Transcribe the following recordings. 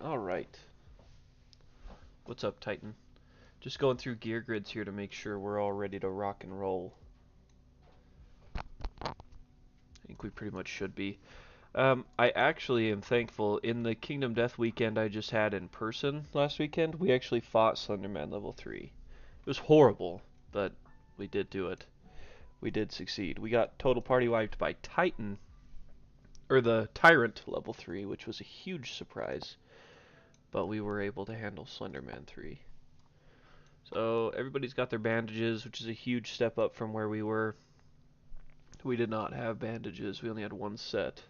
Alright. What's up, Titan? Just going through gear grids here to make sure we're all ready to rock and roll. I think we pretty much should be. I actually am thankful. In the Kingdom Death weekend I just had in person last weekend, we actually fought Slenderman level 3. It was horrible, but we did do it. We did succeed. We got total party wiped by Titan, or the Tyrant level 3, which was a huge surprise. But we were able to handle Slenderman 3. So everybody's got their bandages, which is a huge step up from where we were. We did not have bandages. We only had one set.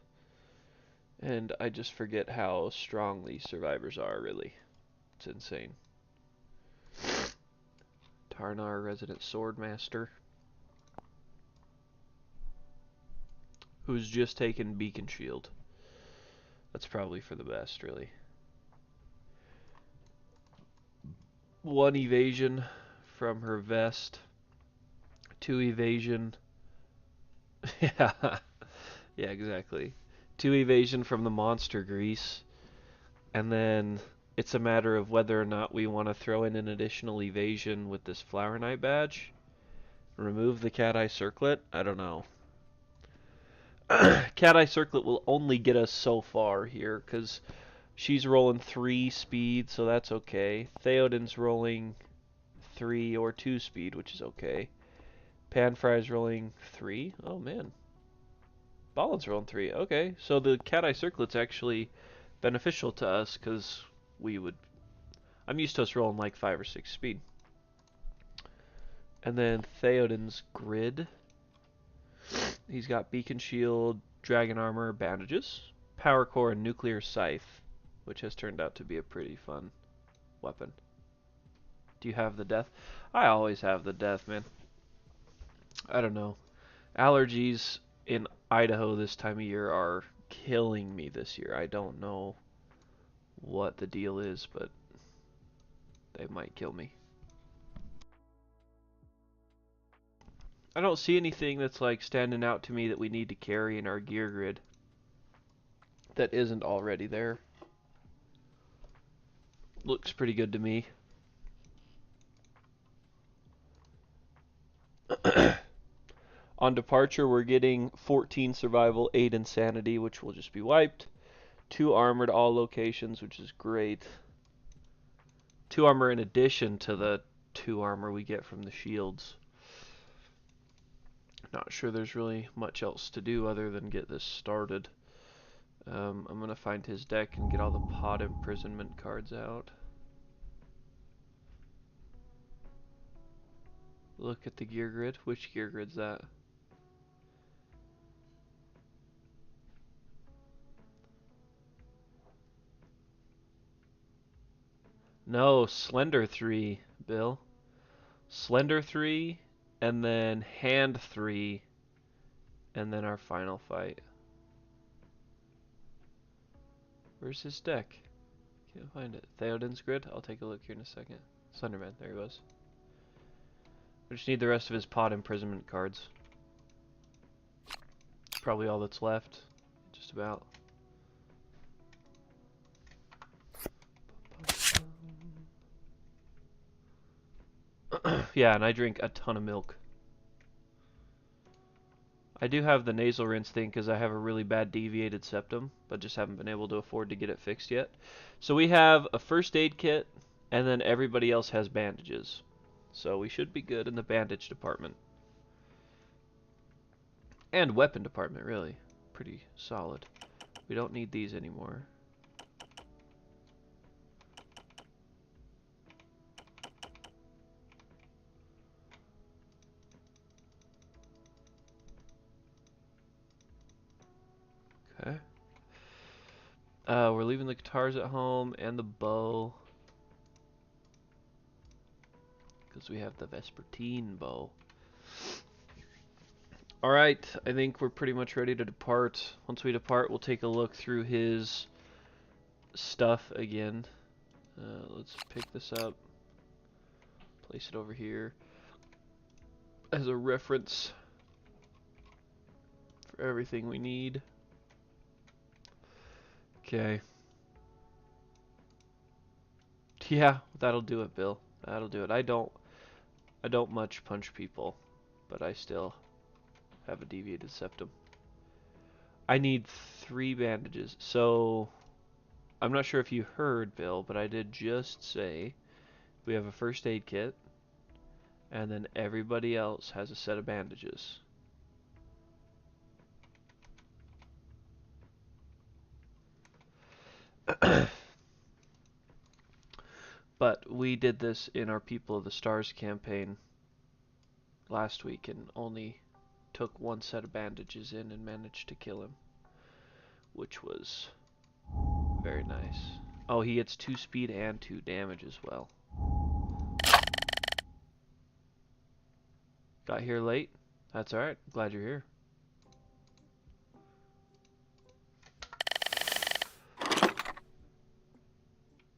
And I just forget how strong these survivors are, really. It's insane. Tarnar, resident swordmaster, who's just taken Beacon Shield. That's probably for the best, really. 1 evasion from her vest. 2 evasion. Yeah. Yeah, exactly. 2 evasion from the monster grease. And then it's a matter of whether or not we want to throw in an additional evasion with this Flower Knight badge. Remove the Cat Eye Circlet? I don't know. Cat Eye Circlet will only get us so far here, because she's rolling 3 speed, so that's okay. Theoden's rolling 3 or 2 speed, which is okay. Panfry's rolling 3. Oh, man. Ballin's rolling 3. Okay, so the Cat Eye Circlet's actually beneficial to us, because I'm used to us rolling like 5 or 6 speed. And then Theoden's grid. He's got Beacon Shield, Dragon Armor, Bandages, Power Core, and Nuclear Scythe, which has turned out to be a pretty fun weapon. Do you have the death? I always have the death, man. I don't know. Allergies in Idaho this time of year are killing me this year. I don't know what the deal is, but they might kill me. I don't see anything that's like standing out to me that we need to carry in our gear grid that isn't already there. Looks pretty good to me. On departure, we're getting 14 survival, 8 insanity, which will just be wiped. 2 armor to all locations, which is great. 2 armor in addition to the 2 armor we get from the shields. Not sure there's really much else to do other than get this started. I'm going to find his deck and get all the pod imprisonment cards out. Look at the gear grid. Which gear grid's that? No, Slender 3, Bill. Slender 3, and then Hand 3, and then our final fight. Where's his deck? Can't find it. Theoden's grid? I'll take a look here in a second. Slenderman, there he was. We just need the rest of his pod imprisonment cards. Probably all that's left. Just about. Yeah, and I drink a ton of milk. I do have the nasal rinse thing because I have a really bad deviated septum, but just haven't been able to afford to get it fixed yet. So we have a first aid kit, and then everybody else has bandages. So we should be good in the bandage department. And weapon department, really. Pretty solid. We don't need these anymore. Okay. We're leaving the guitars at home and the bow. Because we have the Vespertine bow. Alright, I think we're pretty much ready to depart. Once we depart, we'll take a look through his stuff again. Let's pick this up. Place it over here as a reference for everything we need. Okay. Yeah, that'll do it, Bill. That'll do it. I don't much punch people, but I still have a deviated septum. I need 3 bandages. So I'm not sure if you heard, Bill, but I did just say we have a first aid kit, and then everybody else has a set of bandages. But we did this in our People of the Stars campaign last week and only took 1 set of bandages in and managed to kill him, which was very nice. Oh, he gets 2 speed and 2 damage as well. Got here late? That's alright. Glad you're here.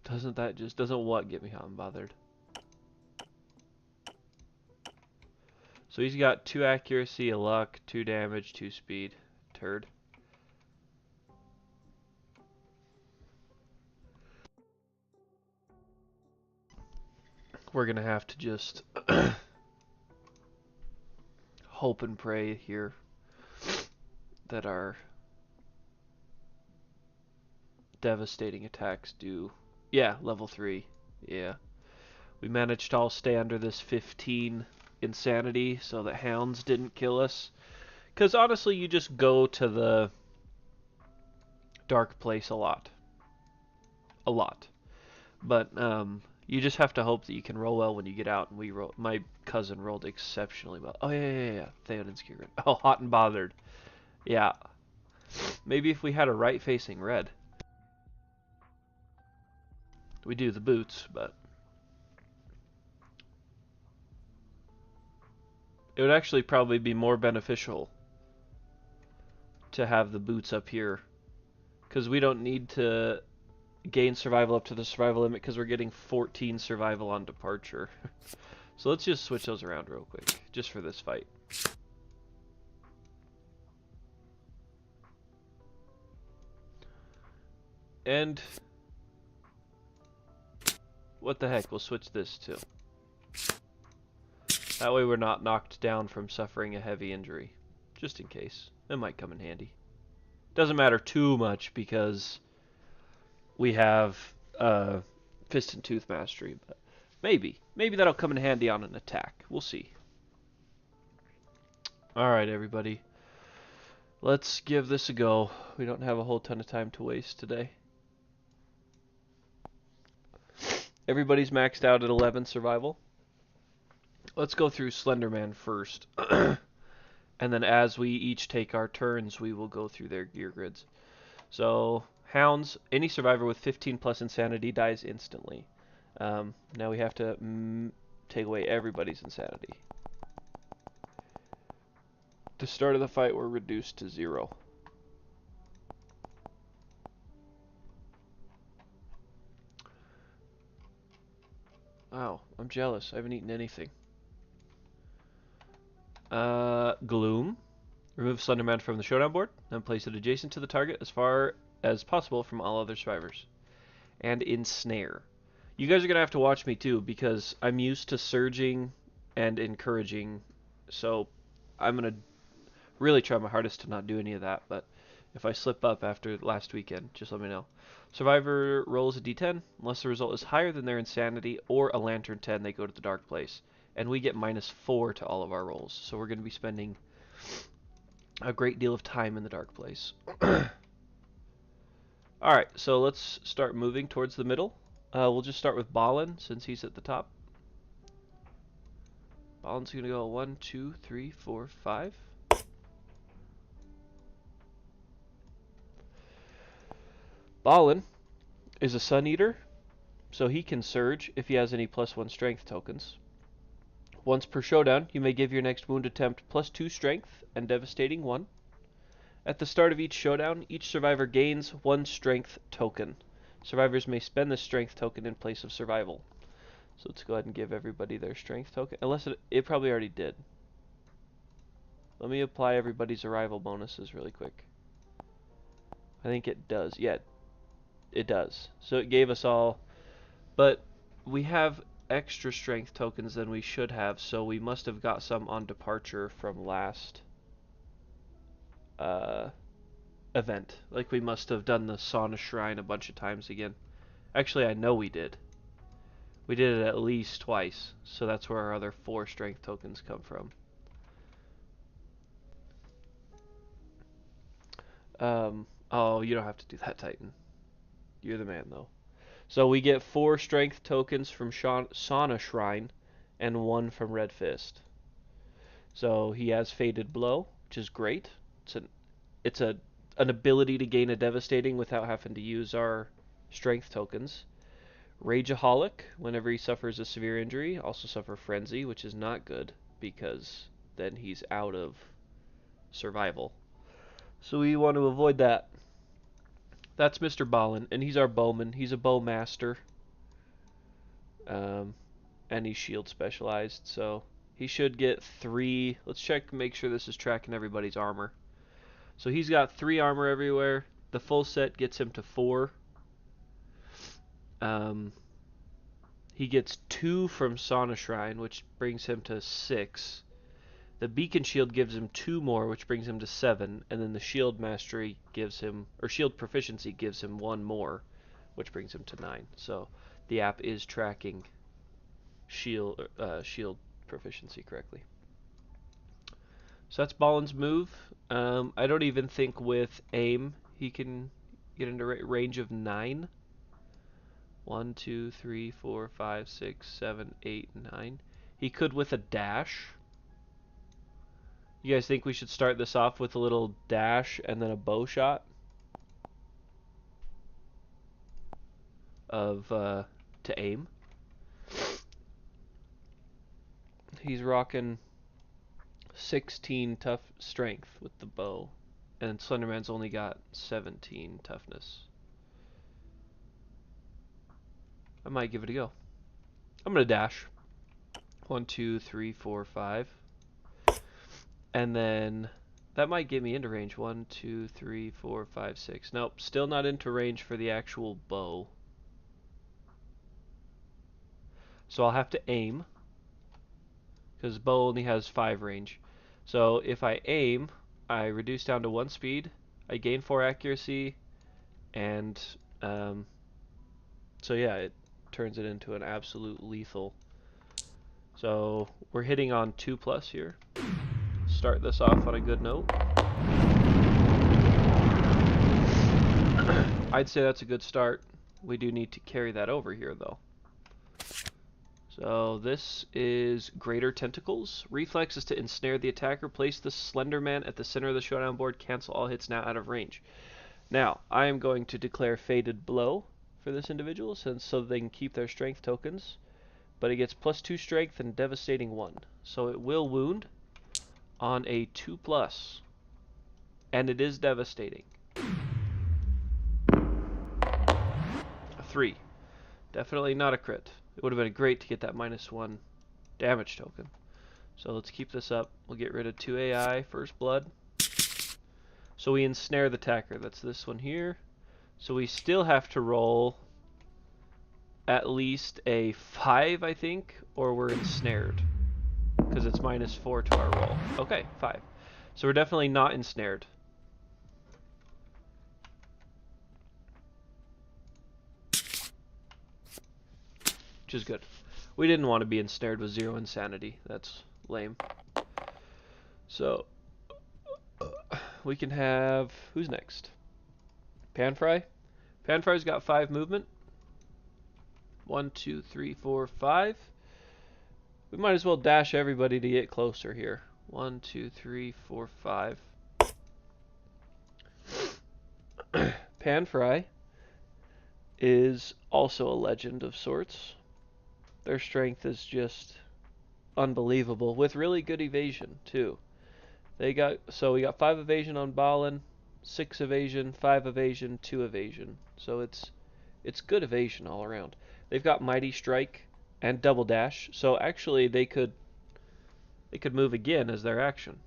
Doesn't what get me hot and bothered? So he's got 2 accuracy, a luck, 2 damage, 2 speed. Turd. We're gonna have to just hope and pray here that our devastating attacks do. Yeah, level 3. Yeah. We managed to all stay under this 15 insanity so that hounds didn't kill us. Because honestly, you just go to the dark place a lot. A lot. But you just have to hope that you can roll well when you get out. And my cousin rolled exceptionally well. Oh, yeah. Theoden's Gear. Oh, hot and bothered. Yeah. Maybe if we had a right-facing red. We do the boots, but it would actually probably be more beneficial to have the boots up here, because we don't need to gain survival up to the survival limit because we're getting 14 survival on departure. So let's just switch those around real quick, just for this fight. And what the heck, we'll switch this too. That way we're not knocked down from suffering a heavy injury, just in case. It might come in handy. Doesn't matter too much because we have Fist and Tooth Mastery, but maybe that'll come in handy on an attack. We'll see. Alright, everybody. Let's give this a go. We don't have a whole ton of time to waste today. Everybody's maxed out at 11 survival. Let's go through Slenderman first. And then as we each take our turns, we will go through their gear grids. So, hounds, any survivor with 15 plus insanity dies instantly. Now we have to take away everybody's insanity. At the start of the fight, we're reduced to 0. Wow, I'm jealous. I haven't eaten anything. Gloom. Remove Slenderman from the showdown board, then place it adjacent to the target as far as possible from all other survivors. And Ensnare. You guys are going to have to watch me too, because I'm used to surging and encouraging, so I'm going to really try my hardest to not do any of that, but if I slip up after last weekend, just let me know. Survivor rolls a d10. Unless the result is higher than their insanity or a lantern 10, they go to the dark place. And we get -4 to all of our rolls, so we're going to be spending a great deal of time in the dark place. Alright, so let's start moving towards the middle. We'll just start with Balin, since he's at the top. Balin's going to go 1, 2, 3, 4, 5. Balin is a Sun Eater, so he can surge if he has any +1 strength tokens. Once per showdown, you may give your next wound attempt +2 strength and devastating 1. At the start of each showdown, each survivor gains 1 strength token. Survivors may spend this strength token in place of survival. So let's go ahead and give everybody their strength token, unless it probably already did. Let me apply everybody's arrival bonuses really quick. I think it does. Yeah, it does. So it gave us all, but We have extra strength tokens than we should have, so we must have got some on departure from last event. Like we must have done the sauna shrine a bunch of times again. Actually, I know we did. We did it at least twice, so that's where our other 4 strength tokens come from. Oh, you don't have to do that, Titan. You're the man, though. So we get 4 strength tokens from Sauna Shrine, and 1 from Red Fist. So he has Faded Blow, which is great. It's an ability to gain a devastating without having to use our strength tokens. Rageaholic, whenever he suffers a severe injury, also suffer Frenzy, which is not good because then he's out of survival. So we want to avoid that. That's Mr. Ballin, and he's our bowman. He's a bowmaster. And he's shield specialized, so he should get 3. Let's check, make sure this is tracking everybody's armor. So he's got 3 armor everywhere. The full set gets him to 4. He gets 2 from Sauna Shrine, which brings him to 6. The Beacon Shield gives him 2 more, which brings him to 7, and then the Shield Mastery gives him, or Shield Proficiency gives him 1 more, which brings him to 9. So the app is tracking shield proficiency correctly. So that's Ballin's move. I don't even think with aim he can get into range of 9. 1, 2, 3, 4, 5, 6, 7, 8, 9. He could with a dash. You guys think we should start this off with a little dash and then a bow shot of to aim? He's rocking 16 tough strength with the bow, and Slenderman's only got 17 toughness. I might give it a go. I'm gonna dash. 1, 2, 3, 4, 5. And then that might get me into range. 1, 2, 3, 4, 5, 6. Nope, still not into range for the actual bow. So I'll have to aim, because bow only has 5 range. So if I aim, I reduce down to 1 speed, I gain 4 accuracy, and so yeah, it turns it into an absolute lethal. So we're hitting on 2+ here. Start this off on a good note. I'd say that's a good start. We do need to carry that over here, though. So this is Greater Tentacles. Reflex is to ensnare the attacker. Place the Slenderman at the center of the showdown board. Cancel all hits now out of range. Now, I am going to declare Faded Blow for this individual, so they can keep their strength tokens. But it gets +2 strength and devastating 1. So it will wound on a 2+. And it is devastating. A 3. Definitely not a crit. It would have been great to get that -1 damage token. So let's keep this up. We'll get rid of 2 AI, First Blood. So we ensnare the attacker. That's this one here. So we still have to roll at least a 5, I think, or we're ensnared. Because it's -4 to our roll. Okay, 5. So we're definitely not ensnared. Which is good. We didn't want to be ensnared with 0 insanity. That's lame. So we can have, who's next? Panfry. Panfry's got 5 movement. 1, 2, 3, 4, 5. We might as well dash everybody to get closer here. 1, 2, 3, 4, 5. Panfry is also a legend of sorts. Their strength is just unbelievable, with really good evasion too. We got 5 evasion on Balin, 6 evasion, 5 evasion, 2 evasion. So it's good evasion all around. They've got Mighty Strike and Double Dash, so actually they could move again as their action.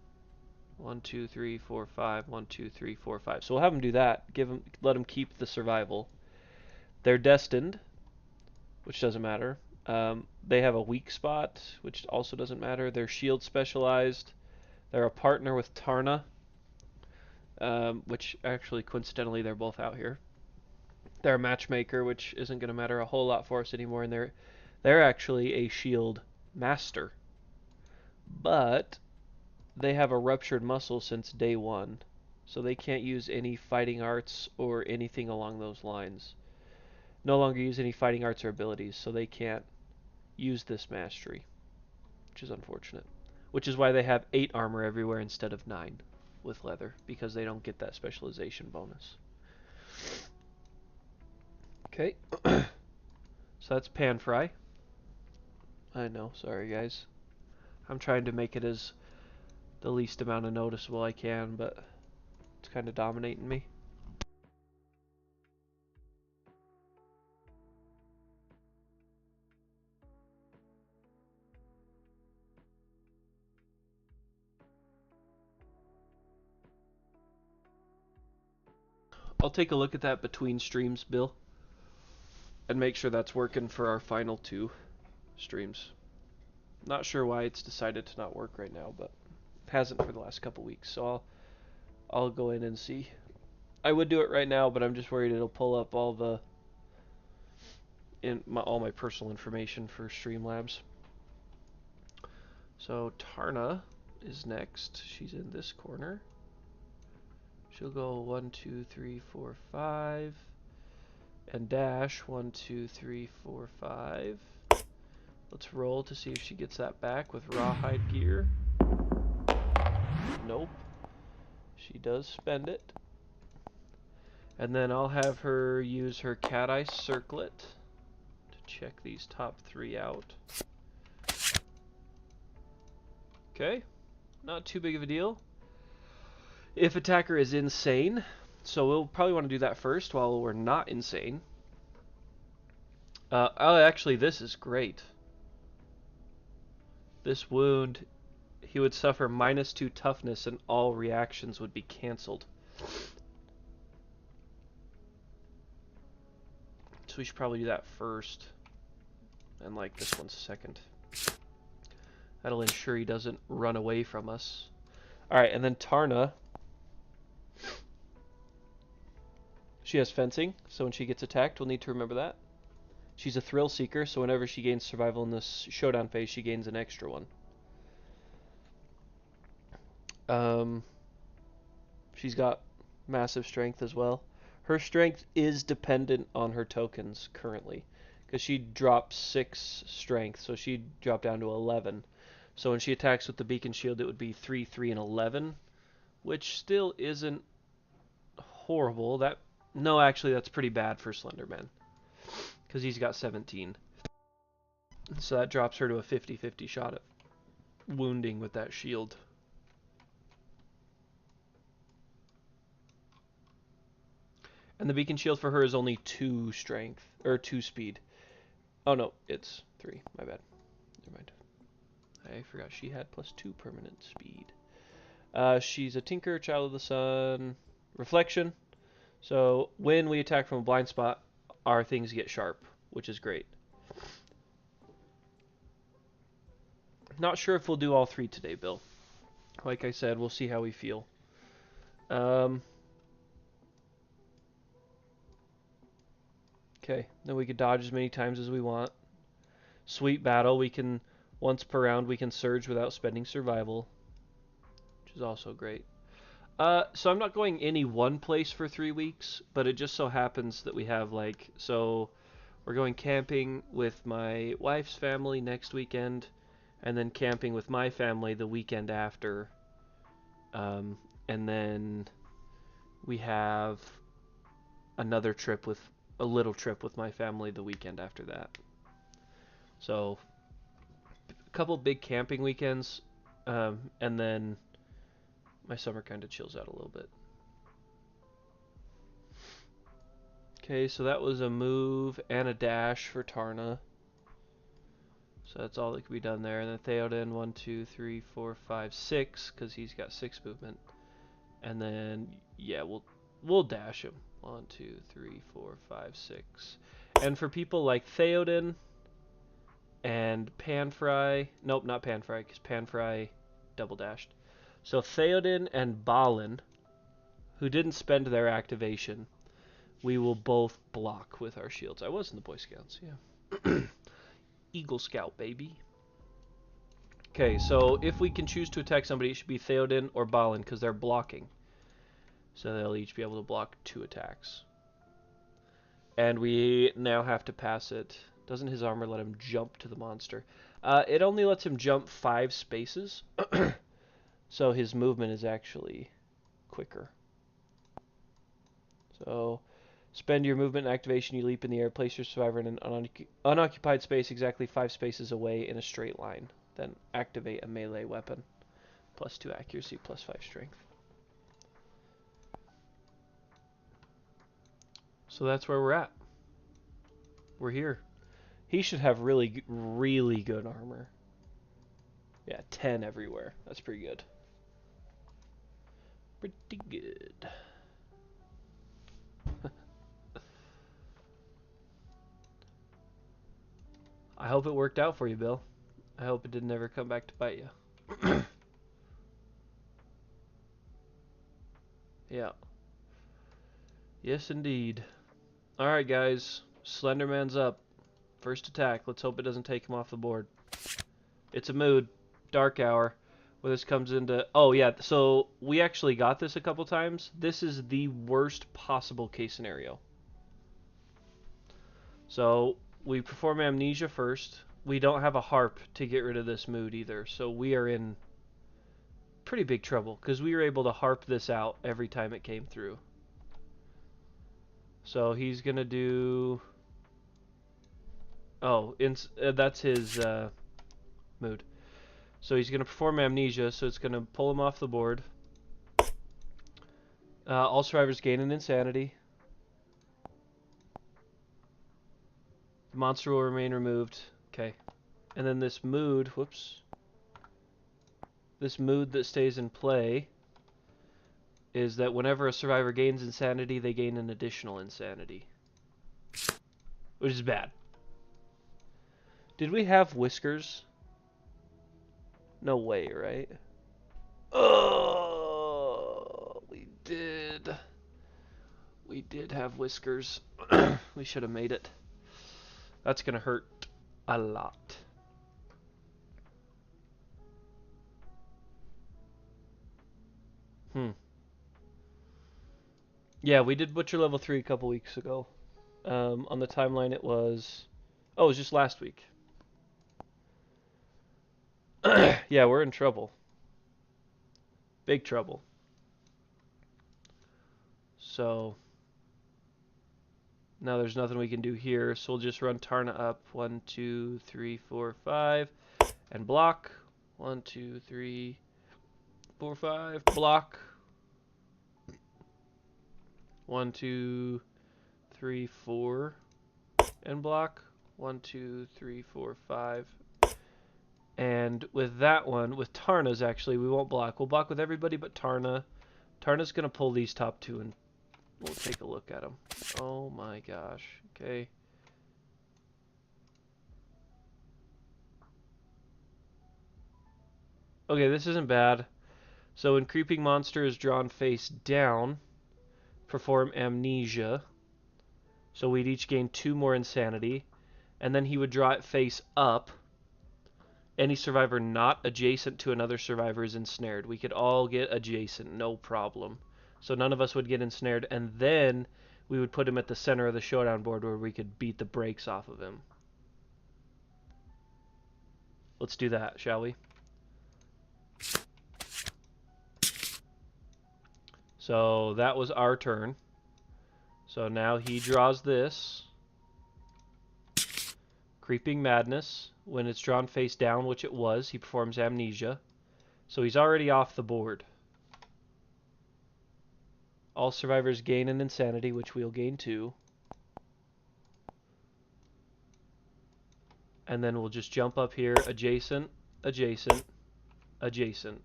1, 2, 3, 4, 5. 1, 2, 3, 4, 5. So we'll have them do that. Let them keep the survival. They're destined. which doesn't matter. They have a weak spot, which also doesn't matter. They're shield specialized. They're a partner with Tarna, which actually coincidentally they're both out here. They're a matchmaker, which isn't going to matter a whole lot for us anymore, and they're actually a shield master. But they have a ruptured muscle since day one, so they can't use any fighting arts or anything along those lines. No longer use any fighting arts or abilities, so they can't use this mastery, which is unfortunate. Which is why they have 8 armor everywhere instead of 9 with leather, because they don't get that specialization bonus. Okay, so that's pan fry. I know, sorry guys. I'm trying to make it as the least amount of noticeable I can, but it's kind of dominating me. I'll take a look at that between streams, Bill, and make sure that's working for our final 2 streams. Not sure why it's decided to not work right now, but it hasn't for the last couple weeks, so I'll go in and see. I would do it right now, but I'm just worried it'll pull up all my personal information for Streamlabs. So Tarna is next. She's in this corner. She'll go 1, 2, 3, 4, 5, and dash 1, 2, 3, 4, 5. Let's roll to see if she gets that back with rawhide gear. Nope. She does spend it. And then I'll have her use her cat eye circlet to check these top 3 out. Okay, not too big of a deal. If attacker is insane, so we'll probably want to do that first while we're not insane. Oh, actually, this is great. This wound, he would suffer -2 toughness and all reactions would be cancelled. So we should probably do that first, and like this one's second. That'll ensure he doesn't run away from us. Alright, and then Tarna. She has fencing, so when she gets attacked, we'll need to remember that. She's a thrill seeker, so whenever she gains survival in this showdown phase, she gains an extra one. She's got massive strength as well. Her strength is dependent on her tokens currently, because she drops 6 strength, so she'd drop down to 11. So when she attacks with the beacon shield, it would be 3, 3, and 11, which still isn't horrible. No, actually, that's pretty bad for Slenderman, because he's got 17. So that drops her to a 50-50 shot at wounding with that shield. And the beacon shield for her is only 2 strength, or 2 speed. Oh no, it's 3. My bad. Never mind. I forgot she had +2 permanent speed. She's a Tinker, Child of the Sun, Reflection. So when we attack from a blind spot, our things get sharp, which is great. Not sure if we'll do all 3 today, Bill. Like I said, we'll see how we feel. Okay, then we could dodge as many times as we want. Sweet battle, we can, once per round, we can surge without spending survival, which is also great. So I'm not going any one place for 3 weeks, but it just so happens that we have so we're going camping with my wife's family next weekend, and then camping with my family the weekend after. And then we have another trip a little trip with my family the weekend after that. So a couple big camping weekends, and then my summer kind of chills out a little bit. Okay, so that was a move and a dash for Tarna. So that's all that can be done there. And then Theoden, 1, 2, 3, 4, 5, 6, because he's got 6 movement. And then, yeah, we'll dash him. 1, 2, 3, 4, 5, 6. And for people like Theoden and Panfry, nope, not Panfry, because Panfry double dashed. So Theoden and Balin, who didn't spend their activation, we will both block with our shields. I was in the Boy Scouts, yeah. Eagle Scout, baby. Okay, so if we can choose to attack somebody, it should be Theoden or Balin, because they're blocking. So they'll each be able to block 2 attacks. And we now have to pass it. Doesn't his armor let him jump to the monster? It only lets him jump 5 spaces. So his movement is actually quicker. So spend your movement and activation, you leap in the air, place your survivor in an unoccupied space exactly 5 spaces away in a straight line. Then activate a melee weapon. Plus 2 accuracy, plus 5 strength. So that's where we're at. We're here. He should have really, really good armor. Yeah, 10 everywhere. That's pretty good. Pretty good. I hope it worked out for you, Bill. I hope it didn't ever come back to bite you. Yeah. Yes, indeed. Alright, guys. Slenderman's up. First attack. Let's hope it doesn't take him off the board. It's a mood. Dark hour. Where this comes into... Oh, yeah. So, we actually got this a couple times. This is the worst possible case scenario. So, we perform amnesia first. We don't have a harp to get rid of this mood either. So, we are in pretty big trouble. Because we were able to harp this out every time it came through. So, he's going to do... Oh, that's his mood. So he's going to perform amnesia, so it's going to pull him off the board. All survivors gain an insanity. The monster will remain removed. Okay. And then this mood, whoops. This mood that stays in play is that whenever a survivor gains insanity, they gain an additional insanity. Which is bad. Did we have whiskers? No way, right? Oh, we did. We did have whiskers. We should have made it. That's gonna hurt a lot. Yeah, we did Butcher level 3 a couple weeks ago. On the timeline it was... Oh, it was just last week. Yeah, we're in trouble. Big trouble. So... Now there's nothing we can do here, so we'll just run Tarna up. 1, 2, 3, 4, 5. And block. 1, 2, 3, 4, 5. Block. 1, 2, 3, 4. And block. 1, 2, 3, 4, 5. And with that one, with Tarna's actually, we won't block. We'll block with everybody but Tarna. Tarna's going to pull these top 2 and we'll take a look at them. Oh my gosh. Okay. Okay, this isn't bad. So when Creeping Monster is drawn face down, perform Amnesia. So we'd each gain 2 more Insanity. And then he would draw it face up. Any survivor not adjacent to another survivor is ensnared. We could all get adjacent, no problem. So none of us would get ensnared, and then we would put him at the center of the showdown board where we could beat the brakes off of him. Let's do that, shall we? So that was our turn. So now he draws this. Creeping Madness. When it's drawn face down, which it was, he performs Amnesia. So he's already off the board. All survivors gain an Insanity, which we'll gain 2. And then we'll just jump up here, adjacent, adjacent, adjacent.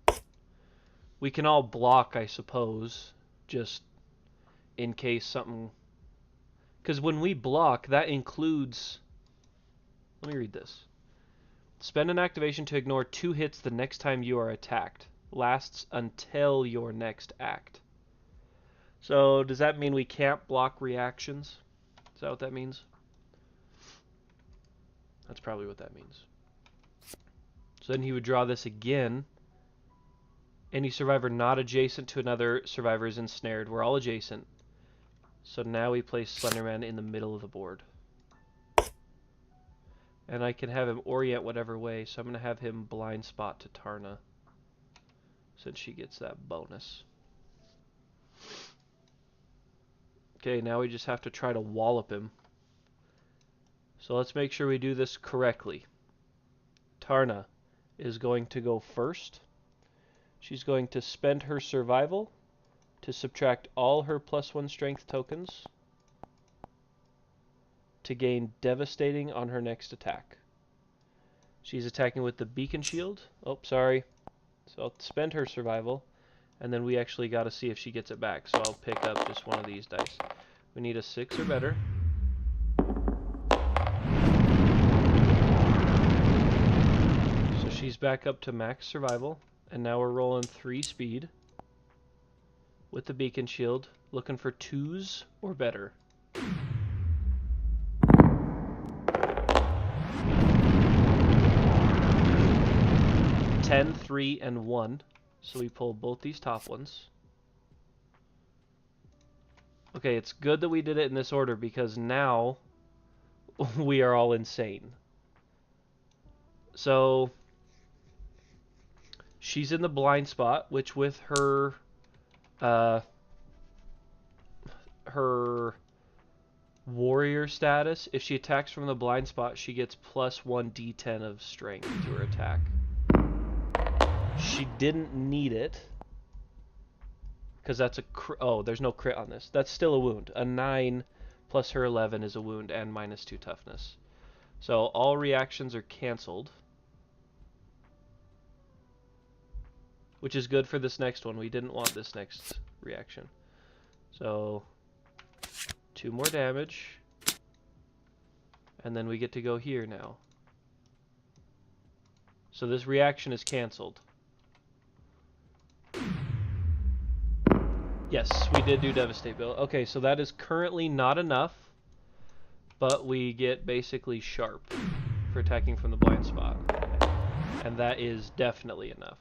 We can all block, I suppose, just in case something Because when we block, that includes... Let me read this. Spend an activation to ignore 2 hits the next time you are attacked. Lasts until your next act. So does that mean we can't block reactions? Is that what that means? That's probably what that means. So then he would draw this again. Any survivor not adjacent to another survivor is ensnared. We're all adjacent. So now we place Slenderman in the middle of the board. And I can have him orient whatever way, so I'm going to have him blind spot to Tarna, since she gets that bonus. Okay, now we just have to try to wallop him. So let's make sure we do this correctly. Tarna is going to go first. She's going to spend her survival to subtract all her +1 strength tokens to gain devastating on her next attack. She's attacking with the beacon shield. Oh, sorry. So I'll spend her survival, and then we actually got to see if she gets it back. So I'll pick up just one of these dice. We need a 6 or better. So she's back up to max survival, and now we're rolling 3 speed with the beacon shield, looking for 2s or better. 10, 3, and 1. So we pull both these top ones. Okay, it's good that we did it in this order because now we are all insane. So she's in the blind spot, which with her her warrior status, if she attacks from the blind spot, she gets +1 d10 of strength to her attack. She didn't need it because that's a oh, there's no crit on this. That's still a wound. A 9 plus her 11 is a wound and -2 toughness. So all reactions are canceled, which is good for this next one. We didn't want this next reaction. So 2 more damage, and then we get to go here now. So this reaction is canceled. Yes, we did do Devastate, Bill. Okay, so that is currently not enough, but we get basically sharp for attacking from the blind spot. And that is definitely enough.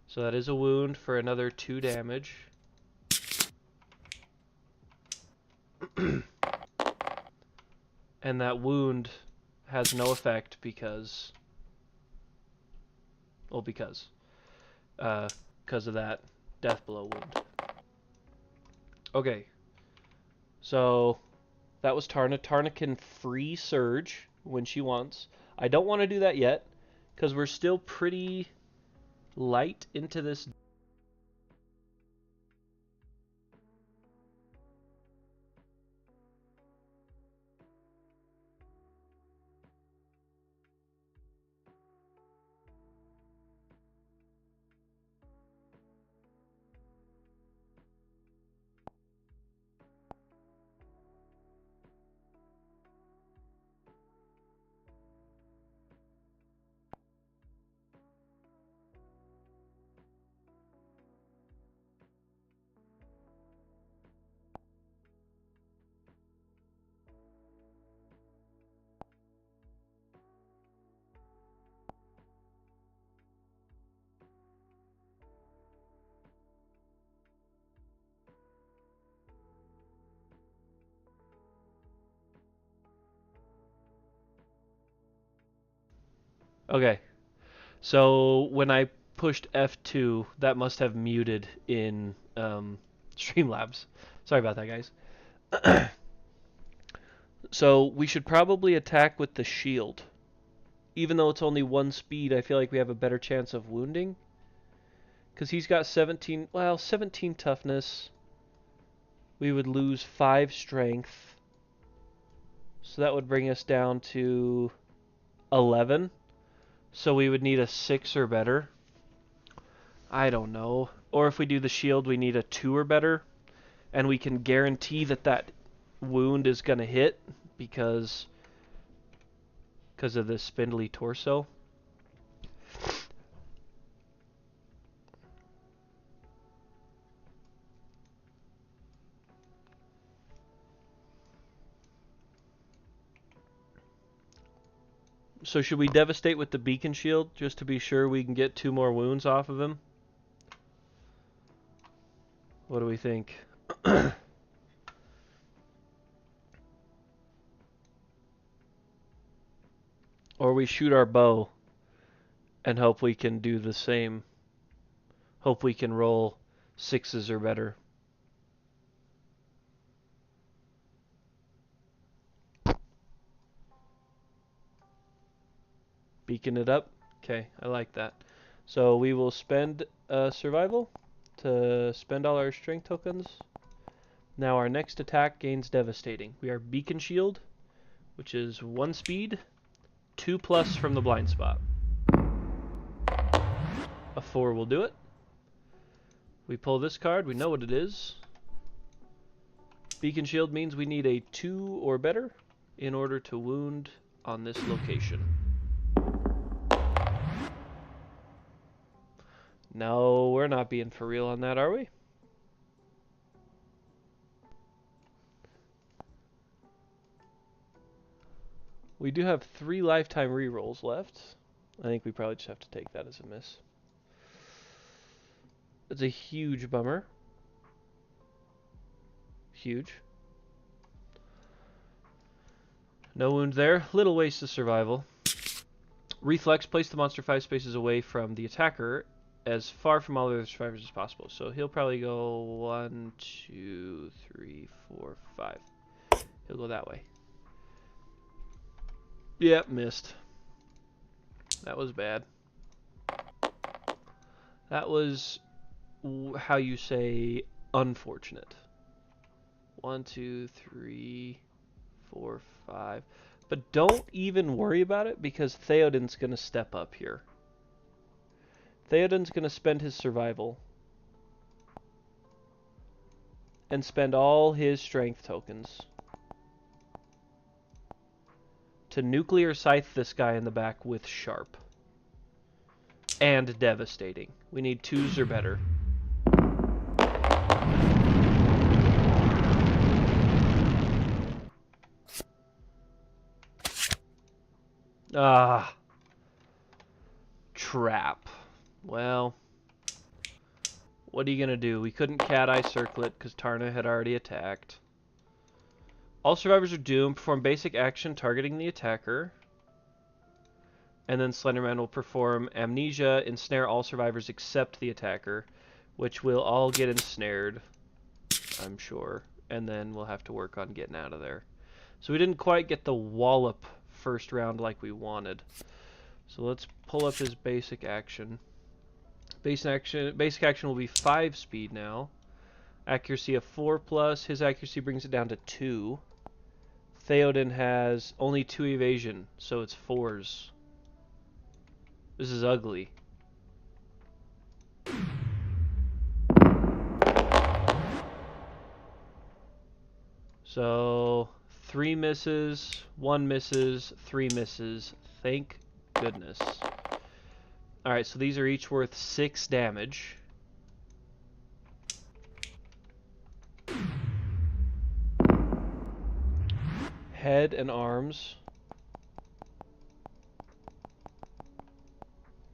So that is a wound for another 2 damage. And that wound has no effect because... Well, because of that death blow wound. Okay, so that was Tarna. Tarna can free surge when she wants. I don't want to do that yet because we're still pretty light into this. Okay, so when I pushed F2, that must have muted in Streamlabs. Sorry about that, guys. So we should probably attack with the shield. Even though it's only 1 speed, I feel like we have a better chance of wounding. Because he's got 17 toughness. We would lose 5 strength. So that would bring us down to 11. So we would need a 6 or better. I don't know. Or if we do the shield, we need a 2 or better. And we can guarantee that wound is gonna hit because of the spindly torso. So should we devastate with the beacon shield just to be sure we can get 2 more wounds off of him? What do we think? Or we shoot our bow and hope we can do the same. Hope we can roll 6s or better. Beacon it up. Okay, I like that. So we will spend survival to spend all our strength tokens. Now our next attack gains devastating. We are beacon shield, which is 1 speed, 2+ from the blind spot. A 4 will do it. We pull this card, we know what it is. Beacon shield means we need a 2 or better in order to wound on this location. No, we're not being for real on that, are we? We do have 3 lifetime rerolls left. I think we probably just have to take that as a miss. It's a huge bummer. Huge. No wound there. Little waste of survival. Reflex, place the monster 5 spaces away from the attacker as far from all the other survivors as possible. So he'll probably go 1, 2, 3, 4, 5. He'll go that way. Yep, missed. That was bad. That was how you say unfortunate. 1, 2, 3, 4, 5. But don't even worry about it because Theoden's going to step up here. Theoden's going to spend his survival and spend all his strength tokens to nuclear scythe this guy in the back with sharp and devastating. We need 2s or better. Ah. Trap. Well, what are you going to do? We couldn't cat eye circle it because Tarna had already attacked. All survivors are doomed. Perform basic action targeting the attacker. And then Slenderman will perform amnesia, ensnare all survivors except the attacker, which will all get ensnared, I'm sure. And then we'll have to work on getting out of there. So we didn't quite get the wallop first round like we wanted. So let's pull up his basic action. Basic action will be 5 speed now. Accuracy of 4+. His accuracy brings it down to 2. Theoden has only 2 evasion, so it's 4s. This is ugly. So 3 misses, 1 misses, 3 misses. Thank goodness. Alright, so these are each worth 6 damage. Head and arms.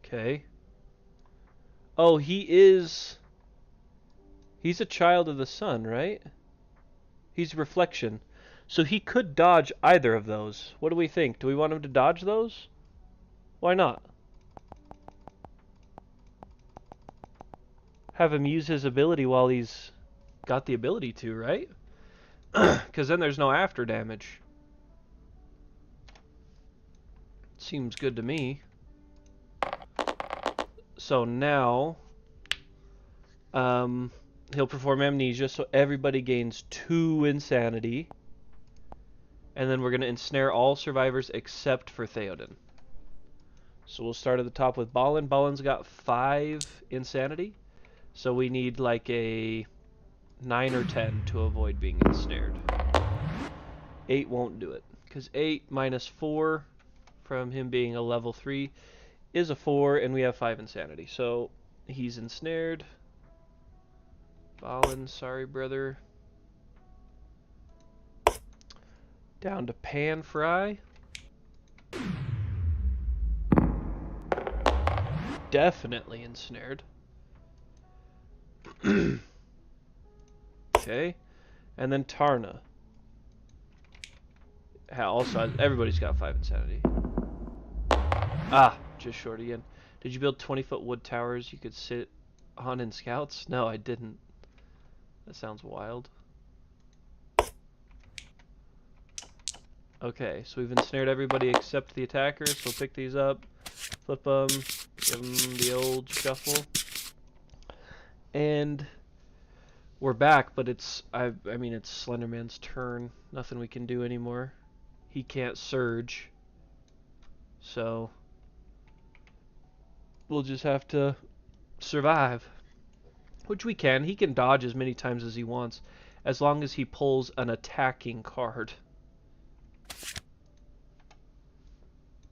Okay. Oh, he's a child of the sun, right? He's reflection. So he could dodge either of those. What do we think? Do we want him to dodge those? Why not? Have him use his ability while he's got the ability to, right? Because then there's no after damage. Seems good to me. So now, he'll perform amnesia, so everybody gains 2 insanity. And then we're going to ensnare all survivors except for Theoden. So we'll start at the top with Balin. Balin's got 5 insanity. So we need like a 9 or 10 to avoid being ensnared. 8 won't do it. Because 8 minus 4 from him being a level 3 is a 4, and we have 5 insanity. So he's ensnared. Balin, sorry, brother. Down to Pan Fry. Definitely ensnared. Okay. And then Tarna. Also, everybody's got 5 insanity. Ah, just short again. Did you build 20-foot wood towers you could sit on in scouts? No, I didn't. That sounds wild. Okay, so we've ensnared everybody except the attacker, so we'll pick these up, flip them, give them the old shuffle. And we're back, but it's, I mean, it's Slenderman's turn. Nothing we can do anymore. He can't surge. So we'll just have to survive. Which we can. He can dodge as many times as he wants, as long as he pulls an attacking card.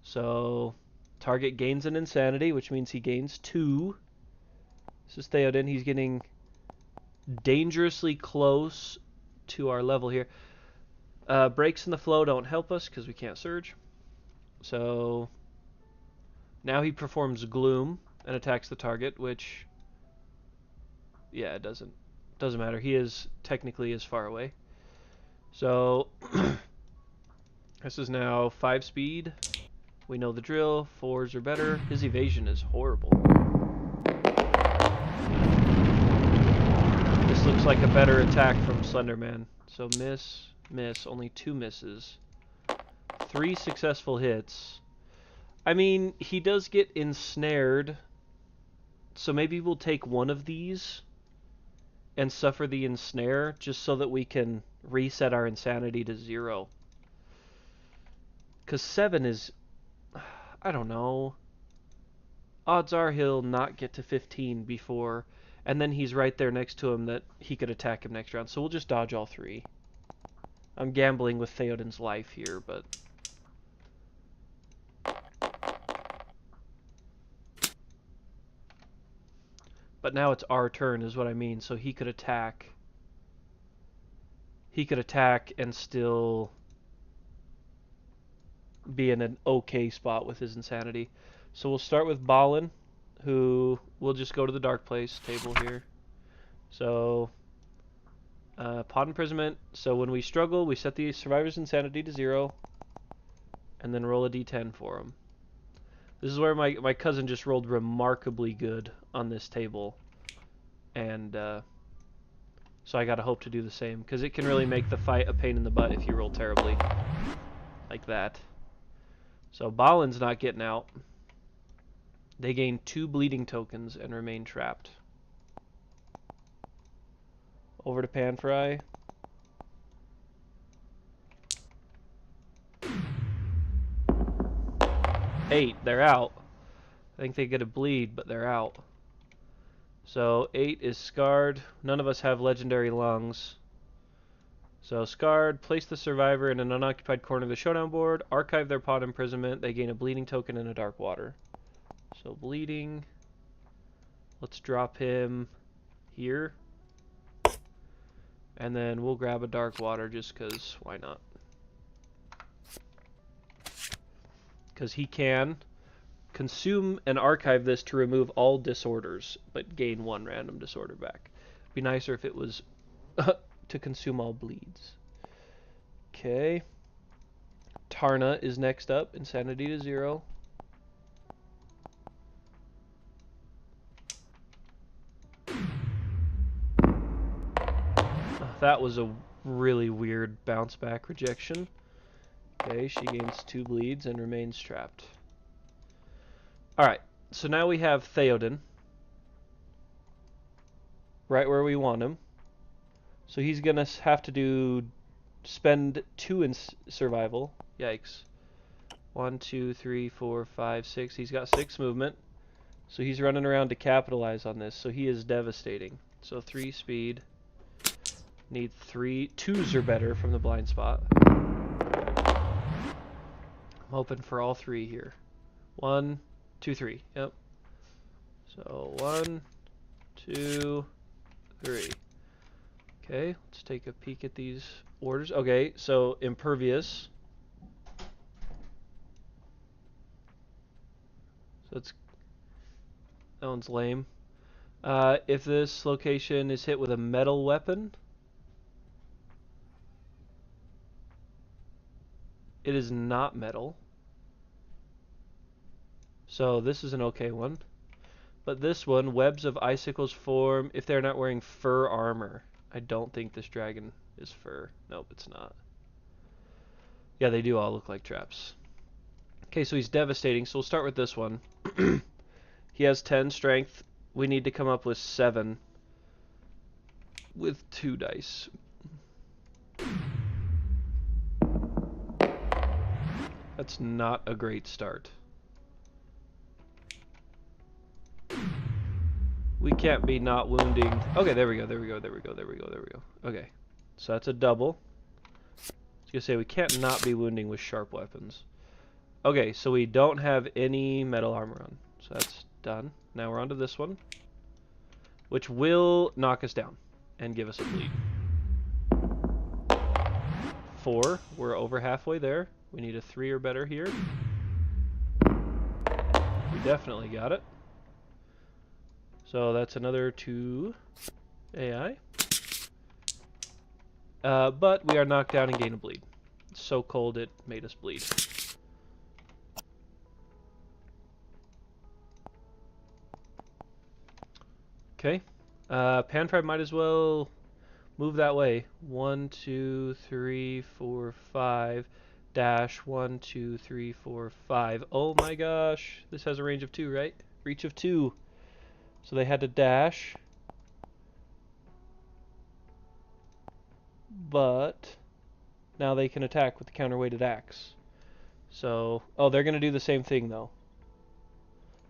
So target gains an insanity, which means he gains 2. This is Theoden. He's getting dangerously close to our level here. Breaks in the flow don't help us because we can't surge. So now he performs Gloom and attacks the target, which, yeah, it doesn't matter. He is technically as far away. So this is now 5 speed. We know the drill. 4s are better. His evasion is horrible. This looks like a better attack from Slenderman. So miss, miss, only 2 misses. 3 successful hits. I mean, he does get ensnared, so maybe we'll take one of these and suffer the ensnare just so that we can reset our insanity to 0. Because 7 is, I don't know. Odds are he'll not get to 15 before, and then he's right there next to him that he could attack him next round. So we'll just dodge all 3. I'm gambling with Theoden's life here, but now it's our turn is what I mean. So he could attack. He could attack and still be in an okay spot with his insanity. So we'll start with Balin, who will just go to the Dark Place table here. So Pod Imprisonment. So when we struggle, we set the survivor's insanity to 0 and then roll a d10 for him. This is where my cousin just rolled remarkably good on this table, and so I gotta hope to do the same, because it can really make the fight a pain in the butt if you roll terribly like that. So Balin's not getting out. They gain 2 bleeding tokens and remain trapped. Over to Panfry. Eight, they're out. I think they get a bleed, but they're out. So 8 is scarred. None of us have legendary lungs. So scarred, place the survivor in an unoccupied corner of the showdown board, archive their pod imprisonment, they gain a bleeding token and a dark water. So bleeding. Let's drop him here. And then we'll grab a dark water just because why not? Because he can consume and archive this to remove all disorders, but gain 1 random disorder back. Be nicer if it was to consume all bleeds. Okay. Tarna is next up, insanity to 0. That was a really weird bounce back rejection. Okay, she gains 2 bleeds and remains trapped. Alright, so now we have Theoden. Right where we want him. So he's gonna have to spend 2 in survival. Yikes. 1, 2, 3, 4, 5, 6. He's got 6 movement. So he's running around to capitalize on this. So he is devastating. So 3 speed. Need 3. 2s are better from the blind spot. hoping for all three here. 1, 2, 3. Yep. So 1, 2, 3. Okay, let's take a peek at these orders. Okay, so impervious. So that one's lame. If this location is hit with a metal weapon, it is not metal. So this is an okay one. But this one, webs of icicles form if they're not wearing fur armor. I don't think this dragon is fur. Nope, it's not. Yeah, they do all look like traps. Okay, so he's devastating, so we'll start with this one. He has 10 strength. We need to come up with 7 with 2 dice. That's not a great start. We can't be not wounding. Okay, there we go, there we go, there we go, there we go, there we go. Okay, so that's a double. I was gonna say we can't not be wounding with sharp weapons. Okay, so we don't have any metal armor on, so that's done. Now we're on to this one, which will knock us down and give us a bleed. 4, we're over halfway there. We need a 3 or better here. We definitely got it. So that's another 2 AI. But we are knocked down and gain a bleed. It's so cold it made us bleed. Okay. Panfry might as well move that way. 1, 2, 3, 4, 5. Dash 1, 2, 3, 4, 5. Oh my gosh. This has a range of 2, right? Reach of 2. So they had to dash. But now they can attack with the counterweighted axe. So, oh, they're going to do the same thing though.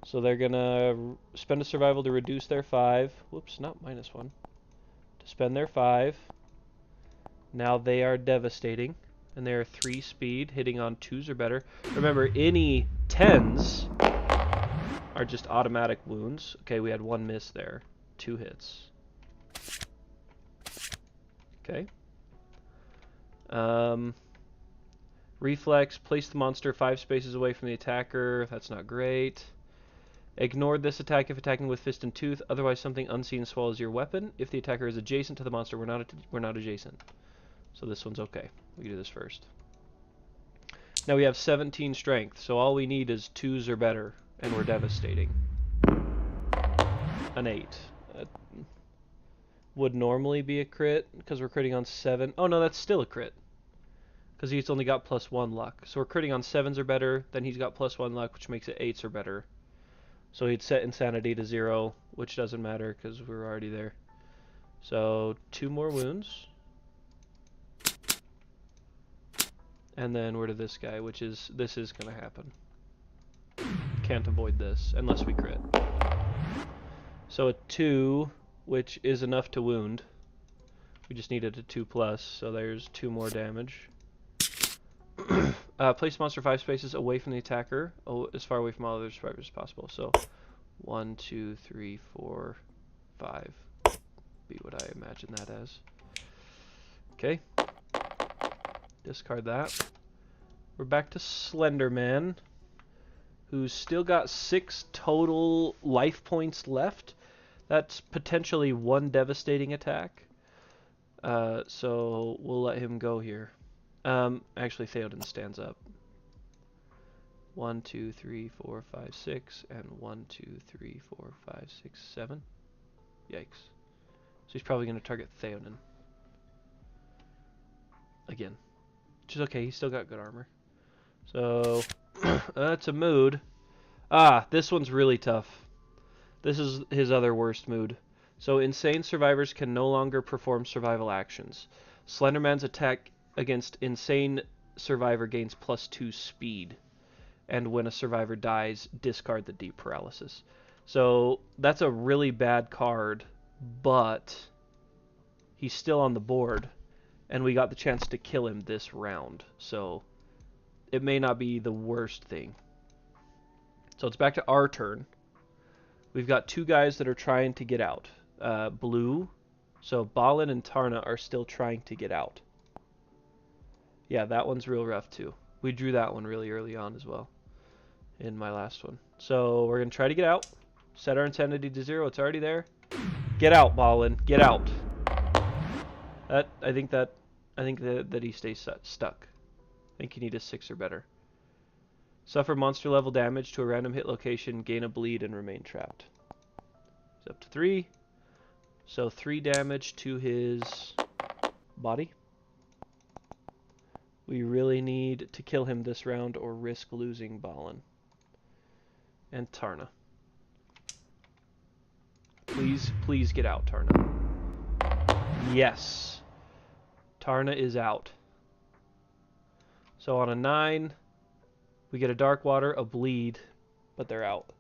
So they're going to spend a survival to reduce their 5. Whoops, not -1. To spend their 5. Now they are devastating. And they are 3 speed, hitting on 2s or better. Remember, any 10s are just automatic wounds. Okay, we had 1 miss there. 2 hits. Okay. Reflex, place the monster 5 spaces away from the attacker. That's not great. Ignore this attack if attacking with fist and tooth. Otherwise, something unseen swallows your weapon. If the attacker is adjacent to the monster, we're not adjacent. So this one's okay. We can do this first. Now we have 17 strength, so all we need is 2s or better, and we're devastating. An 8. Would normally be a crit, because we're critting on 7. Oh no, that's still a crit. Because he's only got +1 luck. So we're critting on 7s or better, then he's got +1 luck, which makes it 8s or better. So he'd set insanity to 0, which doesn't matter, because we're already there. So 2 more wounds. And then we're to this guy, which is, this is going to happen. Can't avoid this, unless we crit. So a 2, which is enough to wound. We just needed a 2+, so there's 2 more damage. Place monster 5 spaces away from the attacker, as far away from all other survivors as possible. So 1, 2, 3, 4, 5. Be what I imagine that as. Okay. Discard that. We're back to Slenderman, who's still got 6 total life points left. That's potentially 1 devastating attack. So we'll let him go here. Actually, Theoden stands up. 1, 2, 3, 4, 5, 6, and 1, 2, 3, 4, 5, 6, 7. Yikes. So he's probably going to target Theoden. Again. Which is okay, he's still got good armor. So, that's a mood. Ah, this one's really tough. This is his other worst mood. So, insane survivors can no longer perform survival actions. Slenderman's attack against insane survivor gains +2 speed. And when a survivor dies, discard the deep paralysis. So, that's a really bad card, but he's still on the board. And we got the chance to kill him this round. So, it may not be the worst thing. So it's back to our turn. We've got two guys that are trying to get out. Blue, so Balin and Tarna are still trying to get out. Yeah, that one's real rough too. We drew that one really early on as well in my last one. So we're going to try to get out. Set our insanity to 0. It's already there. Get out, Balin. Get out. I think that he stays stuck. I think you need a 6 or better. Suffer monster level damage to a random hit location, gain a bleed, and remain trapped. It's up to 3. So 3 damage to his body. We really need to kill him this round or risk losing Balin. And Tarna. Please get out, Tarna. Yes. Tarna is out. So on a 9, we get a Dark Water, a Bleed, but they're out.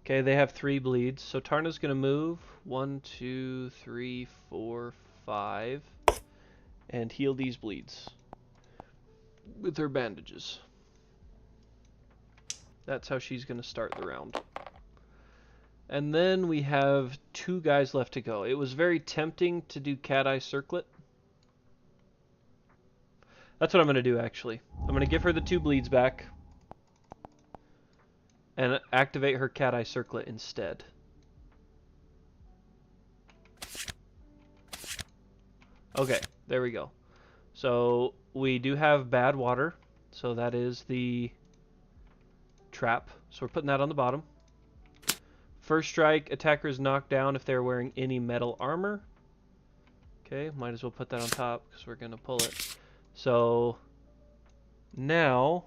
Okay, they have 3 bleeds, so Tarna's going to move 1, 2, 3, 4, 5, and heal these bleeds with her bandages. That's how she's going to start the round. And then we have 2 guys left to go. It was very tempting to do Cat Eye Circlet. That's what I'm going to do, actually. I'm going to give her the 2 bleeds back and activate her Cat Eye Circlet instead. Okay, there we go. So we do have bad water, so that is the trap. So we're putting that on the bottom. First strike, attacker is knocked down if they're wearing any metal armor. Okay, might as well put that on top because we're going to pull it. So now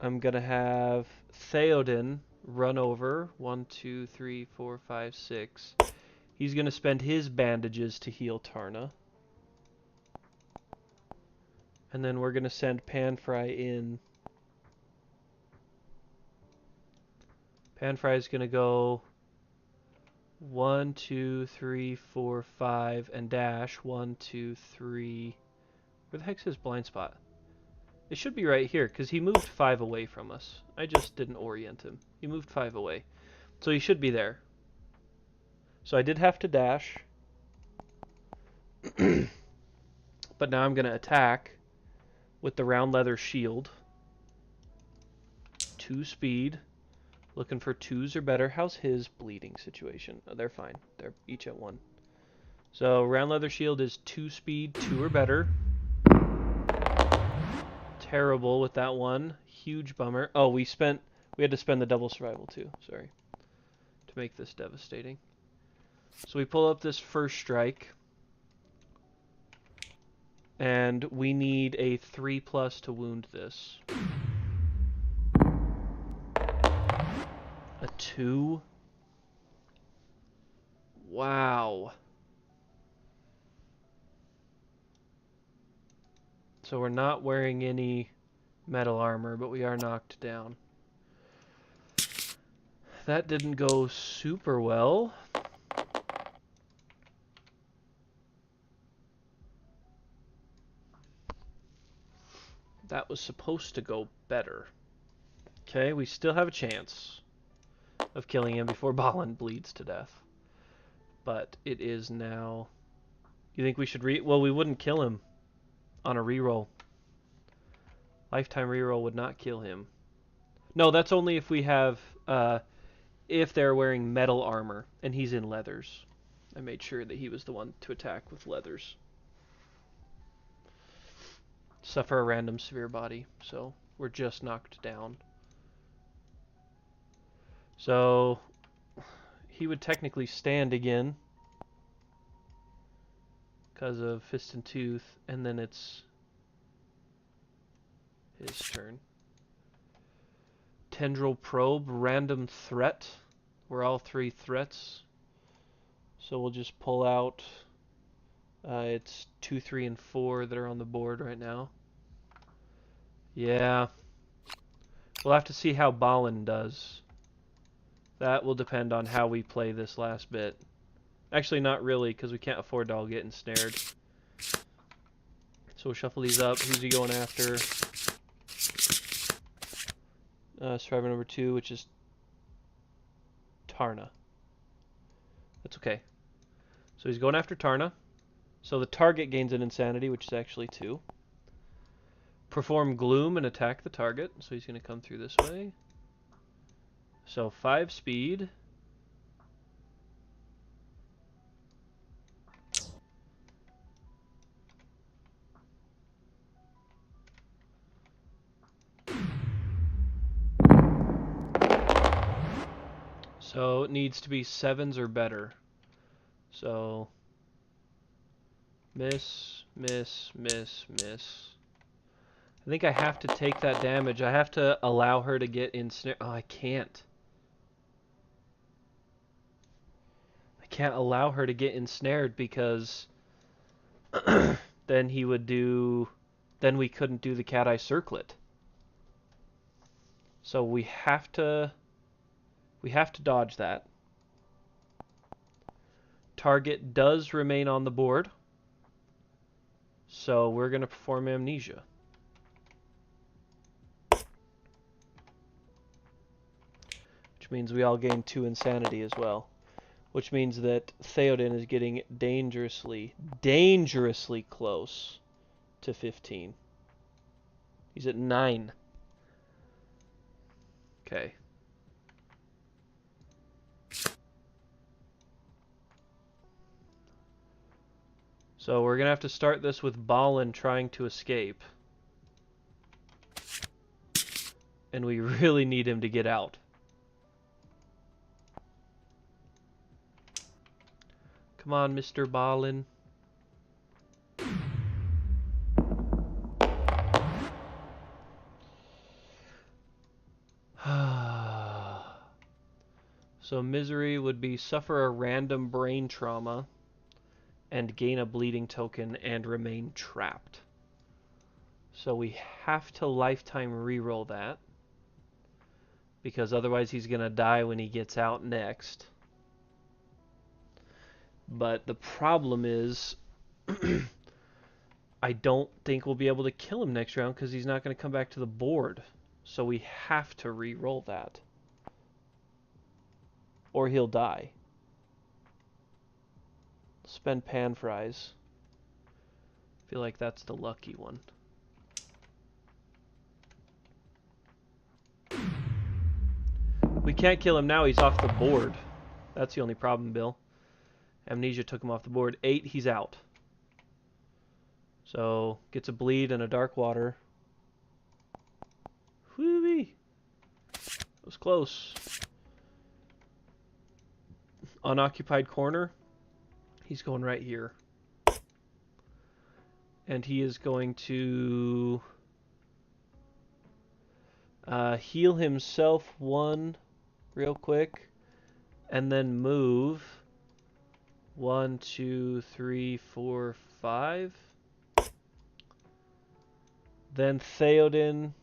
I'm going to have Theoden run over. 1, 2, 3, 4, 5, 6. He's going to spend his bandages to heal Tarna. And then we're going to send Panfry in. Panfry is going to go 1, 2, 3, 4, 5, and dash 1, 2, 3. Where the heck's his blind spot? It should be right here, because he moved 5 away from us. I just didn't orient him. He moved 5 away. So he should be there. So I did have to dash. But now I'm going to attack with the round leather shield. 2 speed. Looking for 2s or better. How's his bleeding situation? Oh, they're fine. They're each at 1. So round leather shield is 2 speed, 2 or better. Terrible with that one. Huge bummer. Oh, we had to spend the double survival too. Sorry. To make this devastating. So we pull up this first strike. And we need a 3+ to wound this. A 2? Wow. So we're not wearing any metal armor, but we are knocked down. That didn't go super well. That was supposed to go better. Okay, we still have a chance of killing him before Balin bleeds to death. But it is now... You think we should Well, we wouldn't kill him on a reroll. Lifetime reroll would not kill him. No, that's only if we have... if they're wearing metal armor and he's in leathers. I made sure that he was the one to attack with leathers. Suffer a random severe body, so we're just knocked down. So he would technically stand again because of Fist and Tooth, and then it's his turn. Tendril Probe, random threat. We're all 3 threats. So we'll just pull out. It's 2, 3, and 4 that are on the board right now. Yeah, We'll have to see how Balin does. That will depend on how we play this last bit. Actually, not really, because we can't afford to all get ensnared. So we'll shuffle these up. Who's he going after? Survivor number 2, which is Tarna. That's okay. So he's going after Tarna. So the target gains an insanity, which is actually 2. Perform Gloom and attack the target. So he's going to come through this way. So 5 speed. So it needs to be 7s or better. So miss, miss, miss, miss. I think I have to take that damage. I have to allow her to get ensnared. Oh, I can't. I can't allow her to get ensnared because then he would do... Then we couldn't do the cat eye circlet. So we have to dodge that. Target does remain on the board. So we're going to perform amnesia. Which means we all gain 2 insanity as well. Which means that Theoden is getting dangerously close to 15. He's at 9. Okay. So we're going to have to start this with Balin trying to escape. And we really need him to get out. Come on, Mr. Balin. So misery would be suffer a random brain trauma and gain a bleeding token and remain trapped. So we have to lifetime reroll that, because otherwise he's going to die when he gets out next. But the problem is I don't think we'll be able to kill him next round because he's not going to come back to the board. So we have to re-roll that, or he'll die. Spend pan fries. Feel like that's the lucky one. We can't kill him now, he's off the board. That's the only problem, Bill. Amnesia took him off the board. 8, he's out. So, gets a bleed and a dark water. Whoo-wee! That was close. Unoccupied corner. He's going right here. And he is going to heal himself 1 real quick. And then move 1, 2, 3, 4, 5. Then Theoden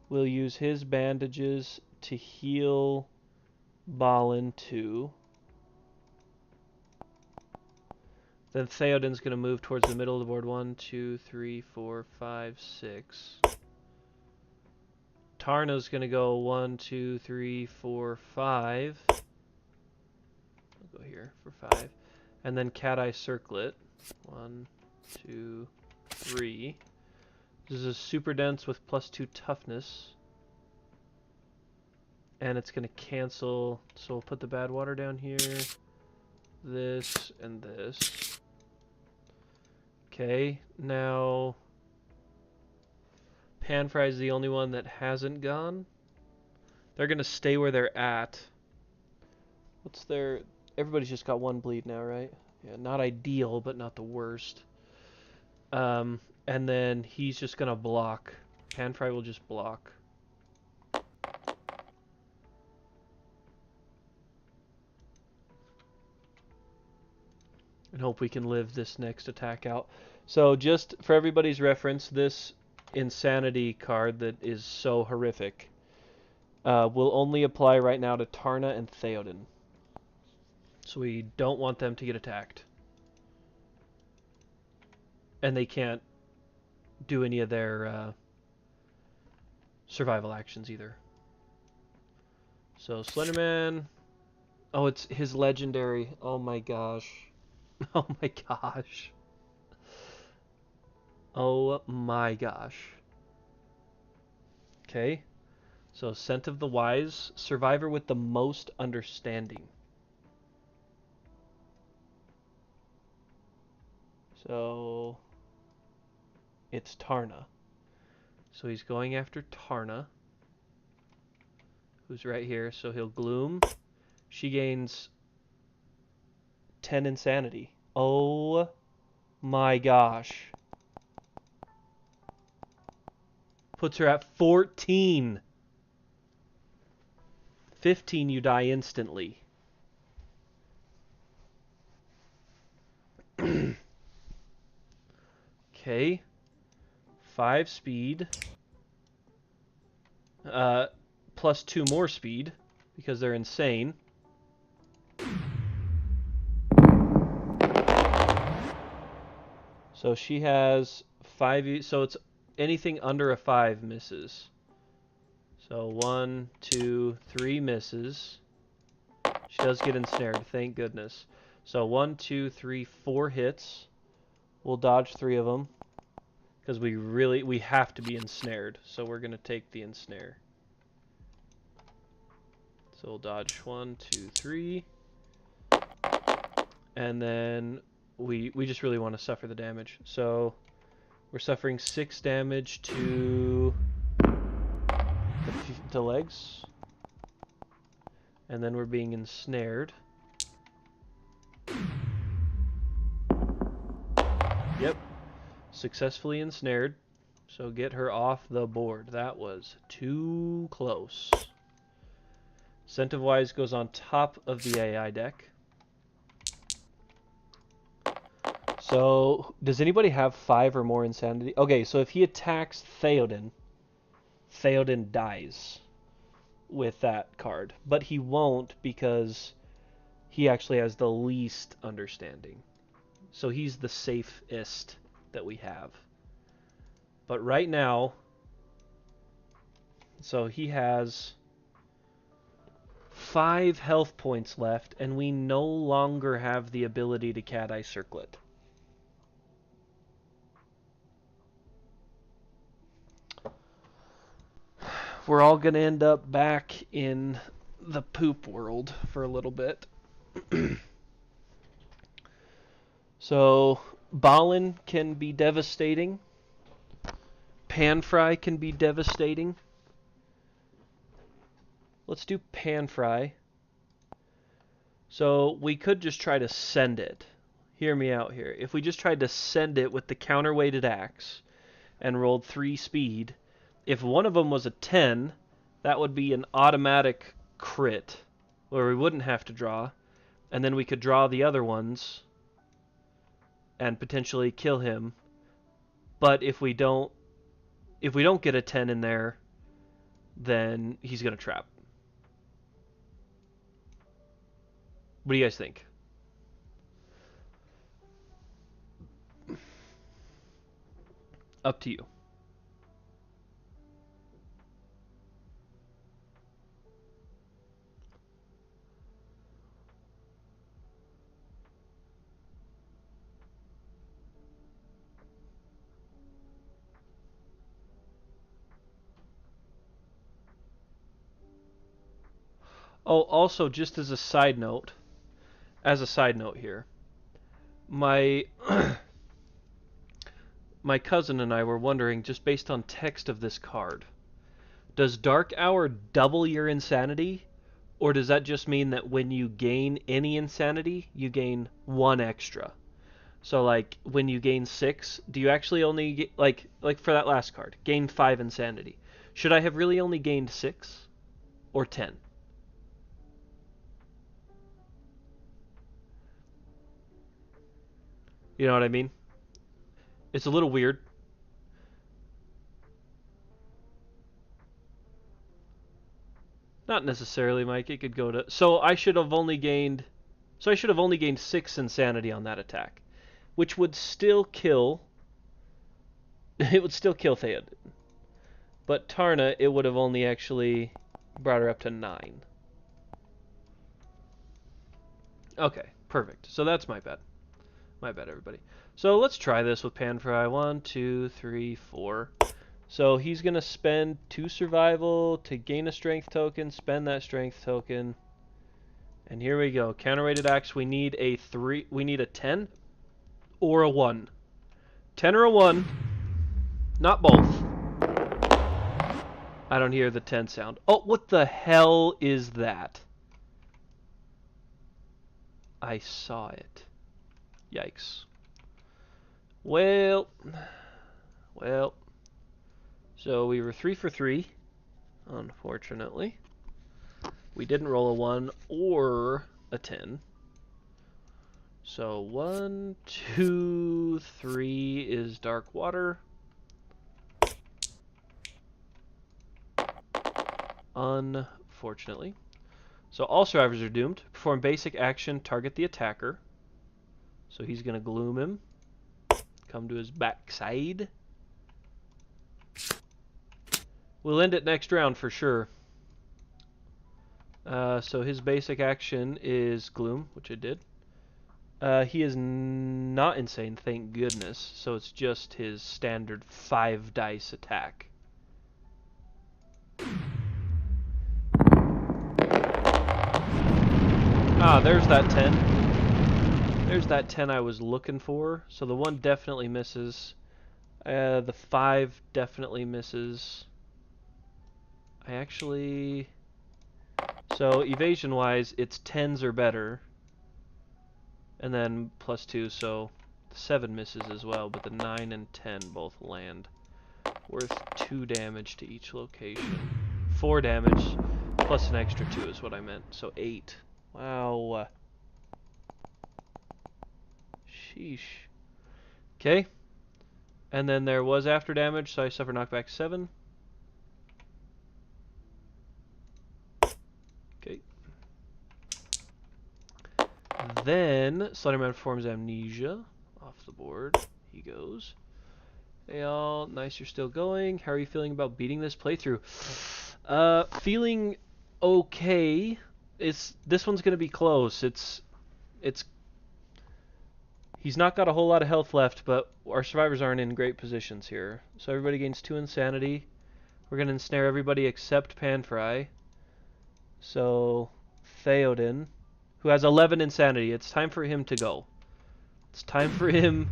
will use his bandages to heal Balin 2. Then Theoden's going to move towards the middle of the board. 1, 2, 3, 4, 5, 6. Tarna's going to go 1, 2, 3, 4, 5. I'll go here for 5. And then Cat Eye Circlet. 1, 2, 3. This is super dense with +2 toughness. And it's going to cancel. So we'll put the bad water down here. This and this. Okay, now Panfry is the only one that hasn't gone. They're going to stay where they're at. What's their... Everybody's just got 1 bleed now, right? Yeah, not ideal, but not the worst. And then he's just going to block. Panfry will just block. And hope we can live this next attack out. So just for everybody's reference, this insanity card that is so horrific. Will only apply right now to Tarna and Theoden. So we don't want them to get attacked. And they can't do any of their survival actions either. So Slenderman. Oh, it's his legendary. Oh my gosh. Oh my gosh. Oh my gosh. Okay. So Scent of the Wise. Survivor with the most understanding. So it's Tarna. So he's going after Tarna, who's right here. So he'll Gloom. She gains 10 insanity. Oh my gosh. Puts her at 14. 15, you die instantly. Okay. 5 speed. Plus 2 more speed, because they're insane. So she has 5, so it's anything under a 5 misses. So 1, 2, 3 misses. She does get ensnared, thank goodness. So 1, 2, 3, 4 hits. We'll dodge 3 of them, because we have to be ensnared. So we're gonna take the ensnare. So we'll dodge 1, 2, 3. And then we just really want to suffer the damage. So we're suffering 6 damage to the legs. And then we're being ensnared. Yep. Successfully ensnared. So get her off the board. That was too close. Scent of Wise goes on top of the AI deck. So, does anybody have 5 or more insanity? Okay, so if he attacks Theoden, Theoden dies with that card. But he won't, because he actually has the least understanding. So he's the safest that we have. But right now, so he has 5 health points left, and we no longer have the ability to Cat Eye Circlet. We're all going to end up back in the poop world for a little bit. So, Balin can be devastating. Panfry can be devastating. Let's do Panfry. So, we could just try to send it. Hear me out here. If we just tried to send it with the counterweighted axe and rolled 3 speed, if one of them was a 10, that would be an automatic crit, where we wouldn't have to draw, and then we could draw the other ones and potentially kill him. But if we don't get a 10 in there, then he's gonna trap. What do you guys think? Up to you. Oh, also, just as a side note here, my my cousin and I were wondering, just based on text of this card, does Dark Hour double your insanity, or does that just mean that when you gain any insanity, you gain 1 extra? So, like, when you gain 6, do you actually only get, like for that last card, gain 5 insanity? Should I have really only gained 6 or 10? You know what I mean? It's a little weird. Not necessarily, Mike. It could go to... So I should have only gained... So I should have only gained 6 insanity on that attack. Which would still kill... It would still kill Theoden. But Tarna, it would have only actually brought her up to 9. Okay, perfect. So that's my bet. My bad, everybody. So let's try this with Panfry. 1, 2, 3, 4. So he's going to spend 2 survival to gain a strength token, spend that strength token. And here we go. Counter-rated axe, we need a 3, we need a 10 or a 1. 10 or a 1. Not both. I don't hear the 10 sound. Oh, what the hell is that? I saw it. Yikes. Well, so we were 3 for 3, unfortunately. We didn't roll a 1 or a 10. So 1, 2, 3 is dark water. Unfortunately. So all survivors are doomed. Perform basic action, target the attacker. So he's going to gloom him. Come to his backside. We'll end it next round for sure. So his basic action is gloom, which it did. He is not insane, thank goodness. So it's just his standard 5 dice attack. Ah, there's that 10. There's that 10 I was looking for. So the 1 definitely misses. The 5 definitely misses. I actually... So evasion-wise, it's 10s or better. And then plus 2, so the 7 misses as well, but the 9 and 10 both land. Worth 2 damage to each location. 4 damage, plus an extra 2 is what I meant, so 8. Wow. Sheesh. Okay. And then there was after damage, so I suffer knockback 7. Okay. Then Slenderman performs amnesia off the board. He goes. Hey all, nice you're still going. How are you feeling about beating this playthrough? Feeling okay. This one's gonna be close. He's not got a whole lot of health left, but our survivors aren't in great positions here. So everybody gains 2 insanity. We're gonna ensnare everybody except Panfry. So Theoden, who has 11 insanity, it's time for him to go. It's time for him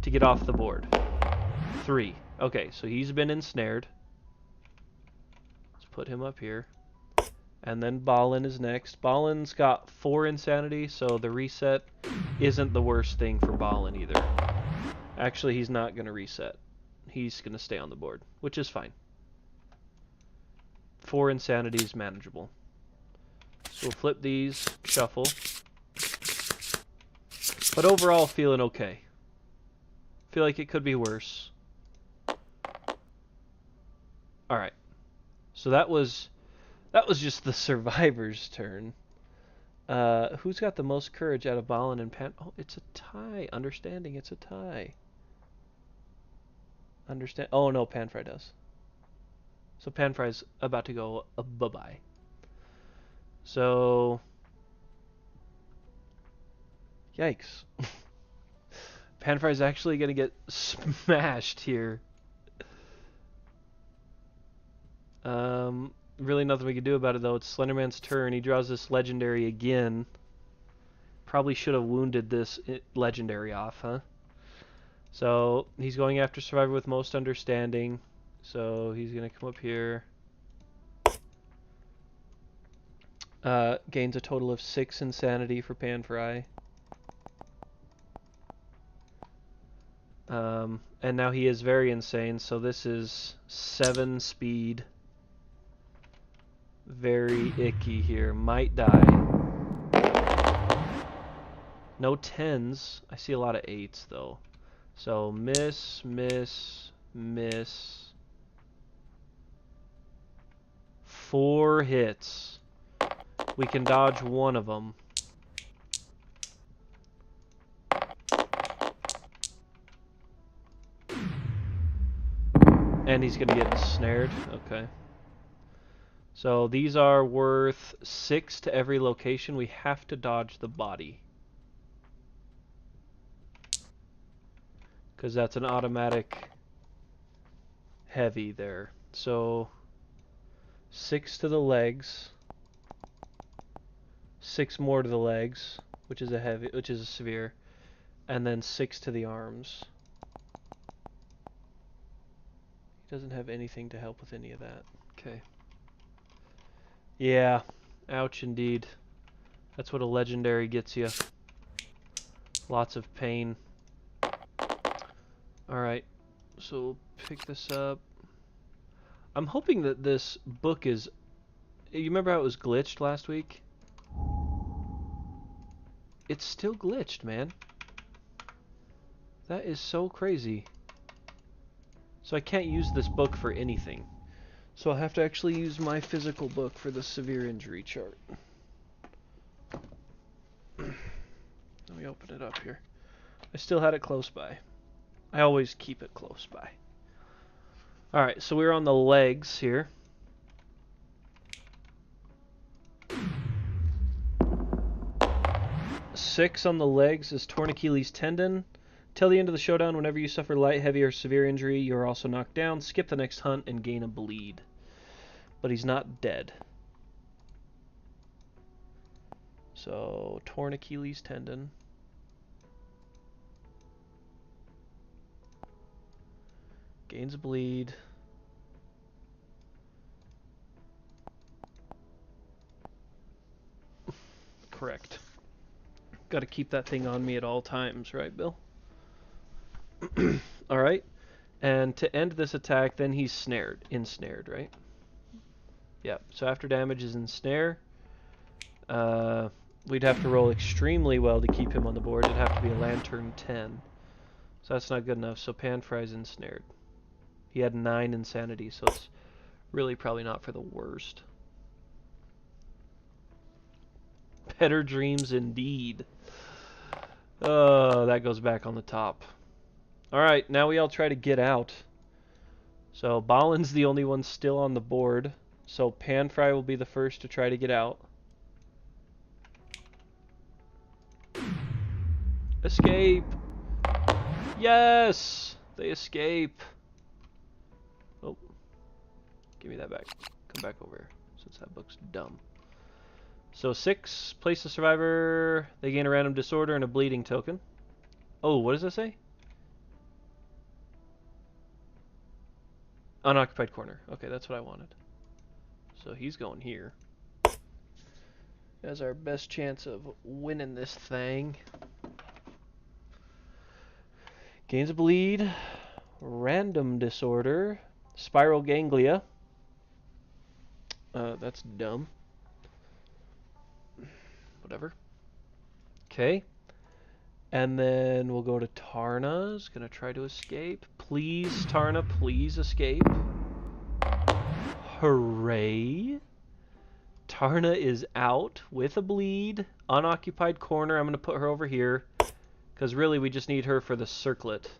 to get off the board. 3. Okay, so he's been ensnared. Let's put him up here. And then Balin is next. Balin's got 4 insanity, so the reset isn't the worst thing for Balin either. Actually, he's not going to reset. He's going to stay on the board, which is fine. 4 insanity is manageable. So we'll flip these, shuffle. But overall, feeling okay. Feel like it could be worse. Alright. So that was just the survivor's turn. Who's got the most courage out of Balin and Pan? Oh, it's a tie. Understanding, it's a tie. Understand? Oh no, Panfry does. So Panfry's about to go bye-bye. So, yikes. Panfry's actually gonna get smashed here. Really nothing we can do about it though. It's Slenderman's turn. He draws this legendary again. Probably should have wounded this legendary off, huh? So he's going after Survivor with most understanding. So he's gonna come up here. Gains a total of 6 insanity for Panfry. And now he is very insane, so this is 7 speed. Very icky here. Might die. No 10s. I see a lot of 8s though. So miss, miss, miss. 4 hits. We can dodge one of them. And he's going to get snared. Okay. So these are worth 6 to every location. We have to dodge the body. Because that's an automatic heavy there. So 6 to the legs. 6 more to the legs, which is a heavy, which is a severe. And then 6 to the arms. He doesn't have anything to help with any of that. Okay. Yeah. Ouch indeed. That's what a legendary gets you. Lots of pain. Alright. So we'll pick this up. I'm hoping that this book is... You remember how it was glitched last week? It's still glitched, man. That is so crazy. So I can't use this book for anything. So I'll have to actually use my physical book for the severe injury chart. Let me open it up here. I still had it close by. I always keep it close by. Alright, so we're on the legs here. Six on the legs is torn Achilles tendon. Till the end of the showdown, whenever you suffer light, heavy, or severe injury, you are also knocked down. Skip the next hunt and gain a bleed. But he's not dead. So, torn Achilles tendon. Gains a bleed. Correct. Got to keep that thing on me at all times, right, Bill? Alright. And to end this attack, then he's ensnared, right? Yep. So after damage is ensnare, we'd have to roll extremely well to keep him on the board. It'd have to be a lantern 10. So that's not good enough. So Panfry's ensnared. He had 9 insanity, so it's really probably not for the worst. Better dreams indeed. Oh, that goes back on the top. Alright, now we all try to get out. So Balin's the only one still on the board. So Panfry will be the first to try to get out. Escape! Yes! They escape. Oh. Give me that back. Come back over here, since that book's dumb. So 6, place the survivor. They gain a random disorder and a bleeding token. Oh, what does that say? Unoccupied corner. Okay, that's what I wanted. So he's going here. That's our best chance of winning this thing. Gains a bleed. Random disorder. Spiral ganglia. That's dumb. Whatever. Okay. And then we'll go to Tarna's. Gonna try to escape. Please, Tarna, please escape. Hooray. Tarna is out with a bleed. Unoccupied corner. I'm gonna put her over here. Because really we just need her for the circlet.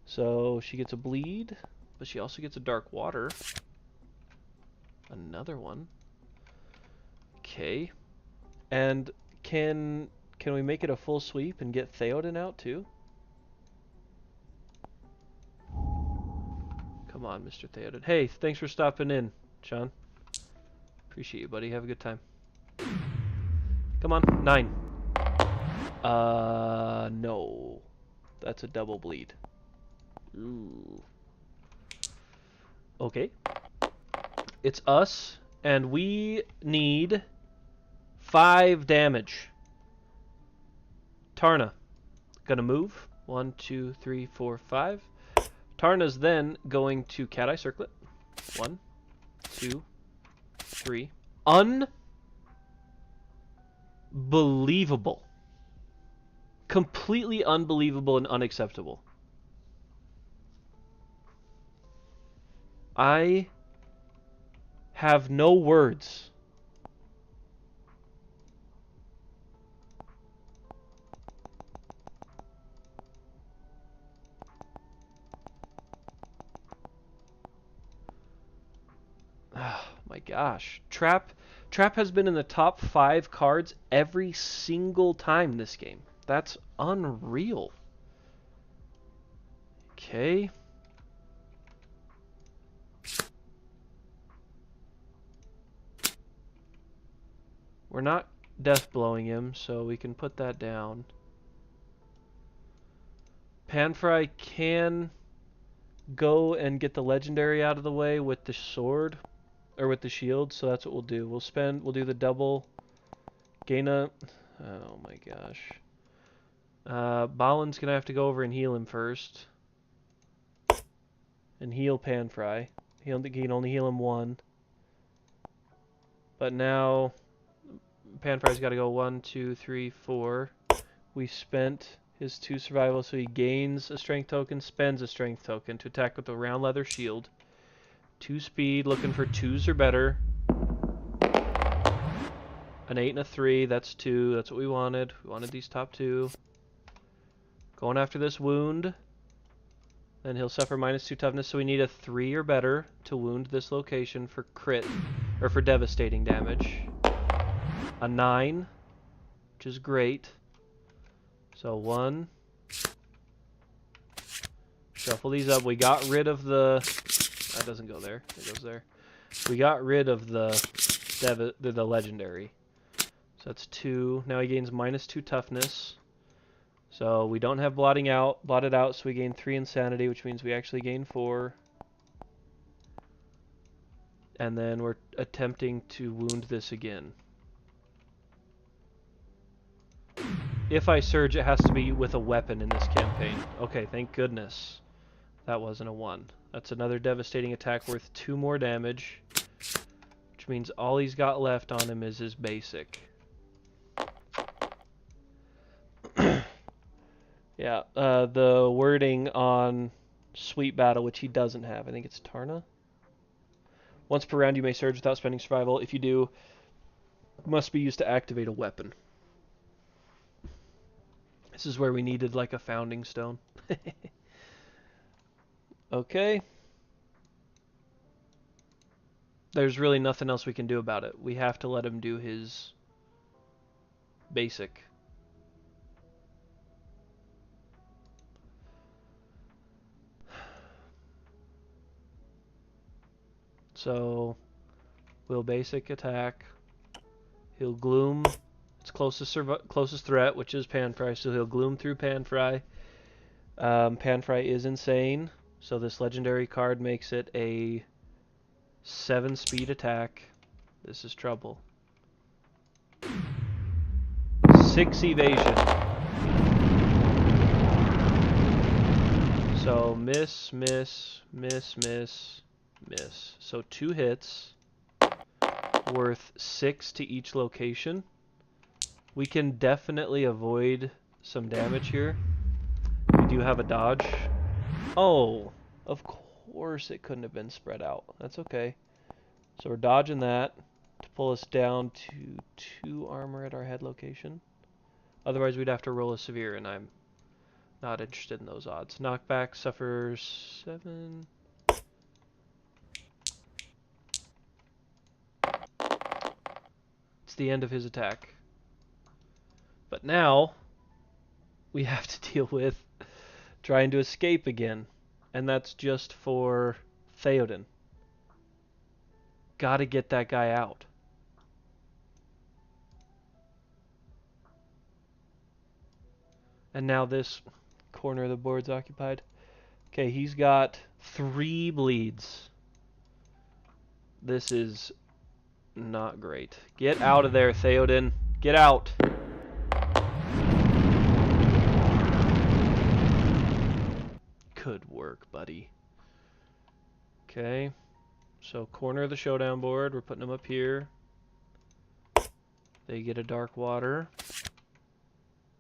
So she gets a bleed. But she also gets a dark water. Another one. Okay. And can we make it a full sweep and get Theoden out too? Come on, Mr. Theoden. Hey, thanks for stopping in, Sean. Appreciate you, buddy. Have a good time. Come on, 9. No. That's a double bleed. Ooh. Okay. It's us, and we need 5 damage. Tarna. Gonna move. 1, 2, 3, 4, 5. Tarna's then going to Cat Eye Circlet. 1, 2, 3. Unbelievable. Completely unbelievable and unacceptable. I have no words. Oh my gosh. Trap has been in the top 5 cards every single time this game. That's unreal. Okay. We're not death blowing him, so we can put that down. Panfry can go and get the legendary out of the way with the sword, or with the shield, so that's what we'll do. We'll do the double gain a... Oh my gosh. Balin's gonna have to go over and heal him first. And heal Panfry. He can only heal him 1. But now Panfry's got to go 1, 2, 3, 4. We spent his 2 survival, so he gains a strength token, spends a strength token to attack with the round leather shield. 2 speed, looking for 2s or better. An 8 and a 3, that's 2. That's what we wanted. We wanted these top 2. Going after this wound. Then he'll suffer -2 toughness, so we need a 3 or better to wound this location for crit, or for devastating damage. A 9, which is great. So 1. Shuffle these up. We got rid of the... That doesn't go there. It goes there. We got rid of the legendary. So that's 2. Now he gains -2 toughness. So we don't have blotted out, so we gain 3 insanity, which means we actually gain 4. And then we're attempting to wound this again. If I surge, it has to be with a weapon in this campaign. Okay, thank goodness. That wasn't a 1. That's another devastating attack worth 2 more damage. Which means all he's got left on him is his basic. Yeah, the wording on Sweet Battle, which he doesn't have. I think it's Tarna. Once per round, you may surge without spending survival. If you do, it must be used to activate a weapon. This is where we needed like a founding stone. Okay. There's really nothing else we can do about it. We have to let him do his basic. So, we'll basic attack. He'll gloom its closest threat, which is Panfry, so he'll gloom through Panfry. Panfry is insane, so this legendary card makes it a 7 speed attack. This is trouble. 6 evasion. So miss, miss, miss, miss, miss. So 2 hits, worth 6 to each location. We can definitely avoid some damage here. We do have a dodge. Oh, of course it couldn't have been spread out. That's okay. So we're dodging that to pull us down to 2 armor at our head location. Otherwise we'd have to roll a severe, and I'm not interested in those odds. Knockback suffers 7. It's the end of his attack. But now we have to deal with trying to escape again. And that's just for Theoden. Gotta get that guy out. And now this corner of the board's occupied. Okay, he's got 3 bleeds. This is not great. Get out of there, Theoden. Get out. Good work, buddy. Okay. So corner of the showdown board. We're putting them up here. They get a dark water.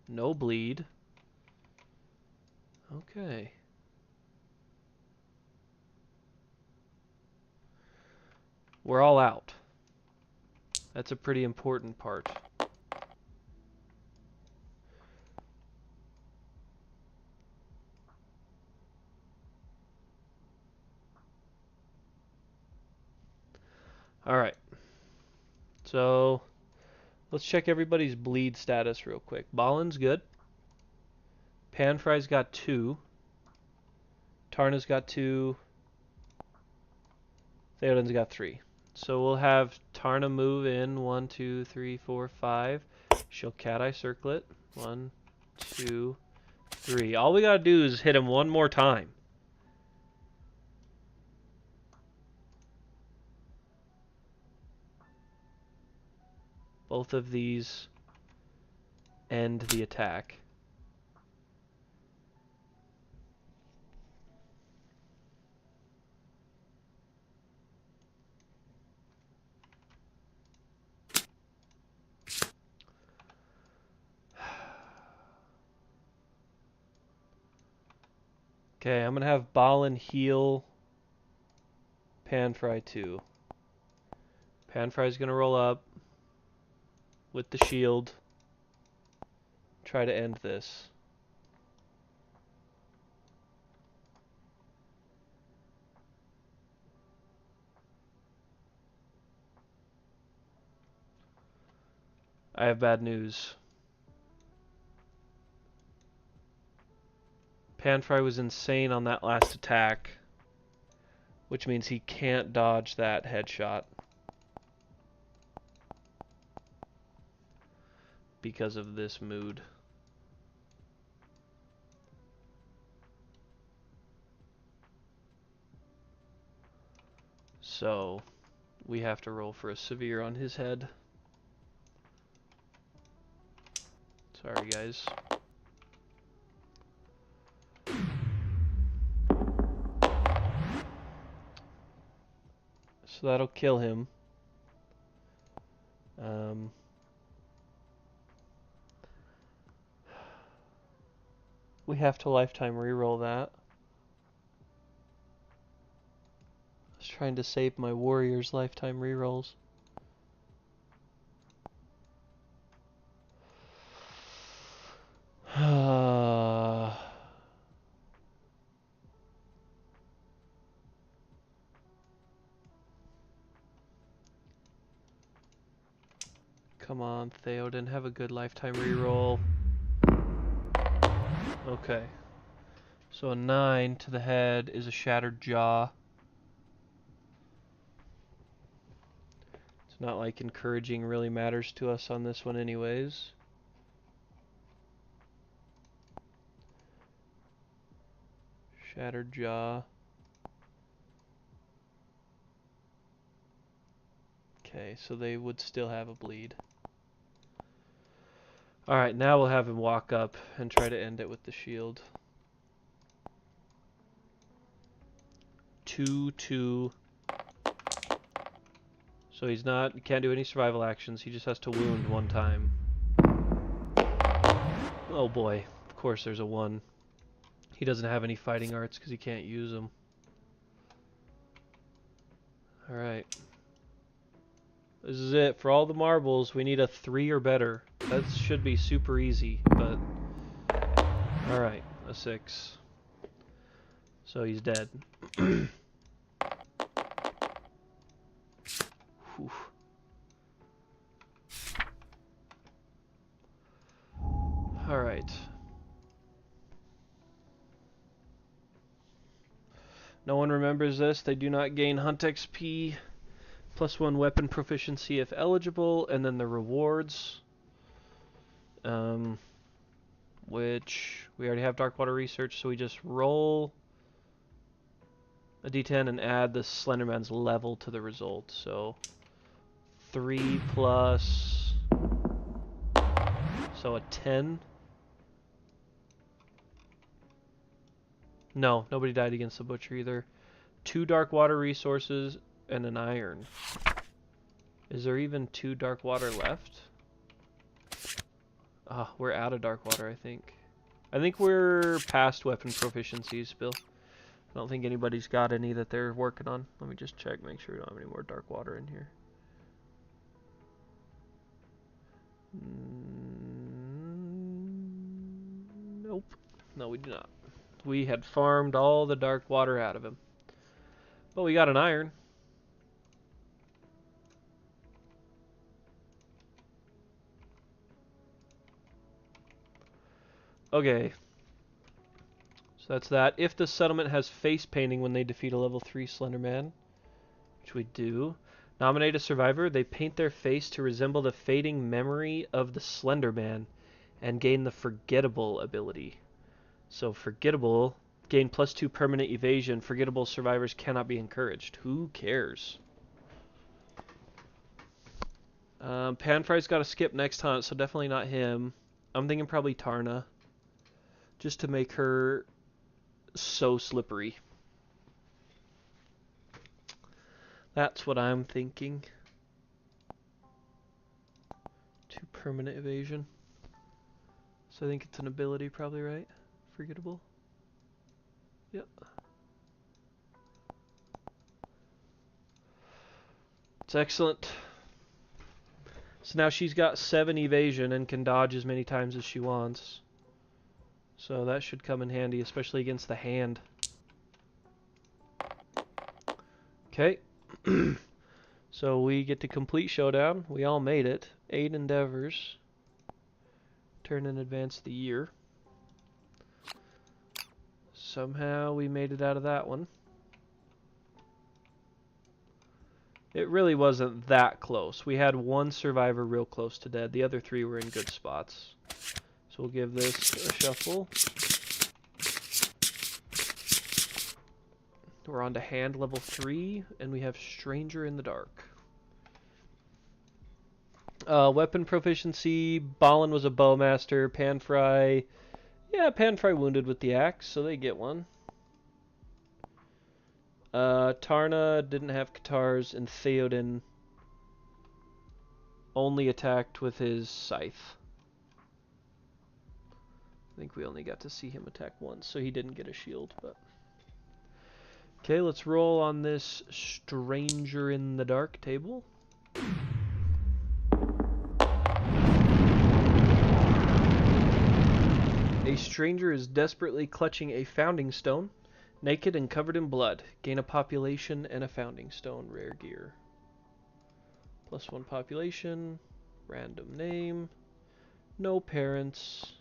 No bleed. Okay. we're all out. That's a pretty important part. Alright. So, let's check everybody's bleed status real quick. Ballin's good. Panfry's got 2. Tarna's got 2. Theoden's got 3. So we'll have Tarna move in. 1, 2, 3, 4, 5. She'll cat eye circlet. 1, 2, 3. All we gotta do is hit him one more time. Both of these end the attack. Okay, I'm gonna have Ballin heal Panfry too. Panfry's gonna roll up with the shield. Try to end this. I have bad news. Panfry was insane on that last attack, which means he can't dodge that headshot because of this mood. So, we have to roll for a severe on his head. Sorry, guys. So that'll kill him. We have to lifetime reroll that. I was trying to save my warrior's lifetime rerolls. Come on, Theoden, have a good lifetime reroll. Okay. So a 9 to the head is a shattered jaw. It's not like encouraging really matters to us on this one anyways. Shattered jaw. Okay, so they would still have a bleed. Alright, now we'll have him walk up and try to end it with the shield. 2, 2. So he can't do any survival actions, he just has to wound one time. Oh boy, of course there's a 1. He doesn't have any fighting arts because he can't use them. Alright. This is it. For all the marbles, we need a 3 or better. That should be super easy, but... Alright, a 6. So he's dead. Alright. No one remembers this. They do not gain Hunt XP. +1 weapon proficiency if eligible, and then the rewards, which we already have Darkwater Research, so we just roll a d10 and add the Slenderman's level to the result. So 3 plus, so a 10. No, nobody died against the Butcher either. 2 Darkwater Resources and an iron. Is there even 2 dark water left? We're out of dark water, I think. I think we're past weapon proficiencies, Bill. I don't think anybody's got any that they're working on. Let me just check, make sure we don't have any more dark water in here. Nope. No, we do not. We had farmed all the dark water out of him. But we got an iron. Okay. So that's that. If the settlement has face painting when they defeat a level 3 Slenderman, which we do, nominate a survivor. They paint their face to resemble the fading memory of the Slenderman and gain the Forgettable ability. So Forgettable, gain +2 permanent evasion. Forgettable survivors cannot be encouraged. Who cares? Panfry's got to skip next hunt, so definitely not him. I'm thinking probably Tarna, just to make her so slippery. That's what I'm thinking. 2 permanent evasion. So I think it's an ability, probably, right? Forgettable. Yep. It's excellent. So now she's got 7 evasion and can dodge as many times as she wants. So that should come in handy, especially against the hand. Okay. So we get to complete Showdown. We all made it. 8 endeavors. Turn and advance the year. Somehow we made it out of that one. It really wasn't that close. We had 1 survivor real close to dead. The other 3 were in good spots. So we'll give this a shuffle. We're on to hand level 3, and we have Stranger in the Dark. Weapon proficiency, Balin was a bowmaster, Panfry... Yeah, Panfry wounded with the axe, so they get 1. Tarna didn't have Katars, and Theoden only attacked with his scythe. I think we only got to see him attack once, so he didn't get a shield, but... Okay, let's roll on this Stranger in the Dark table. A stranger is desperately clutching a founding stone, naked and covered in blood. Gain a population and a founding stone. Rare gear. +1 population. Random name. No parents.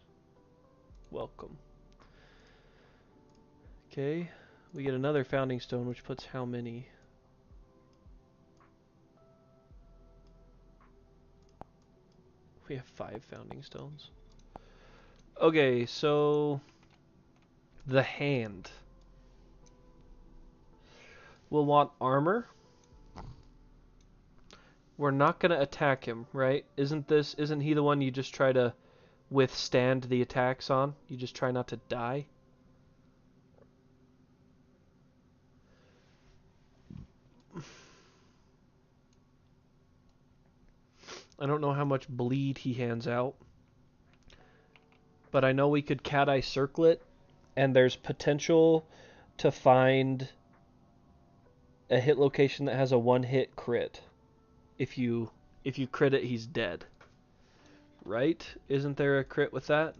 Welcome. Okay, we get another founding stone, which puts how many? We have 5 founding stones. Okay, so the hand. We'll want armor. We're not gonna attack him, right? Isn't he the one you just try to withstand the attacks on? You just try not to die? I don't know how much bleed he hands out. But I know we could Cat Eye Circlet, and there's potential to find a hit location that has a 1-hit crit. If you crit it, he's dead. Right? Isn't there a crit with that?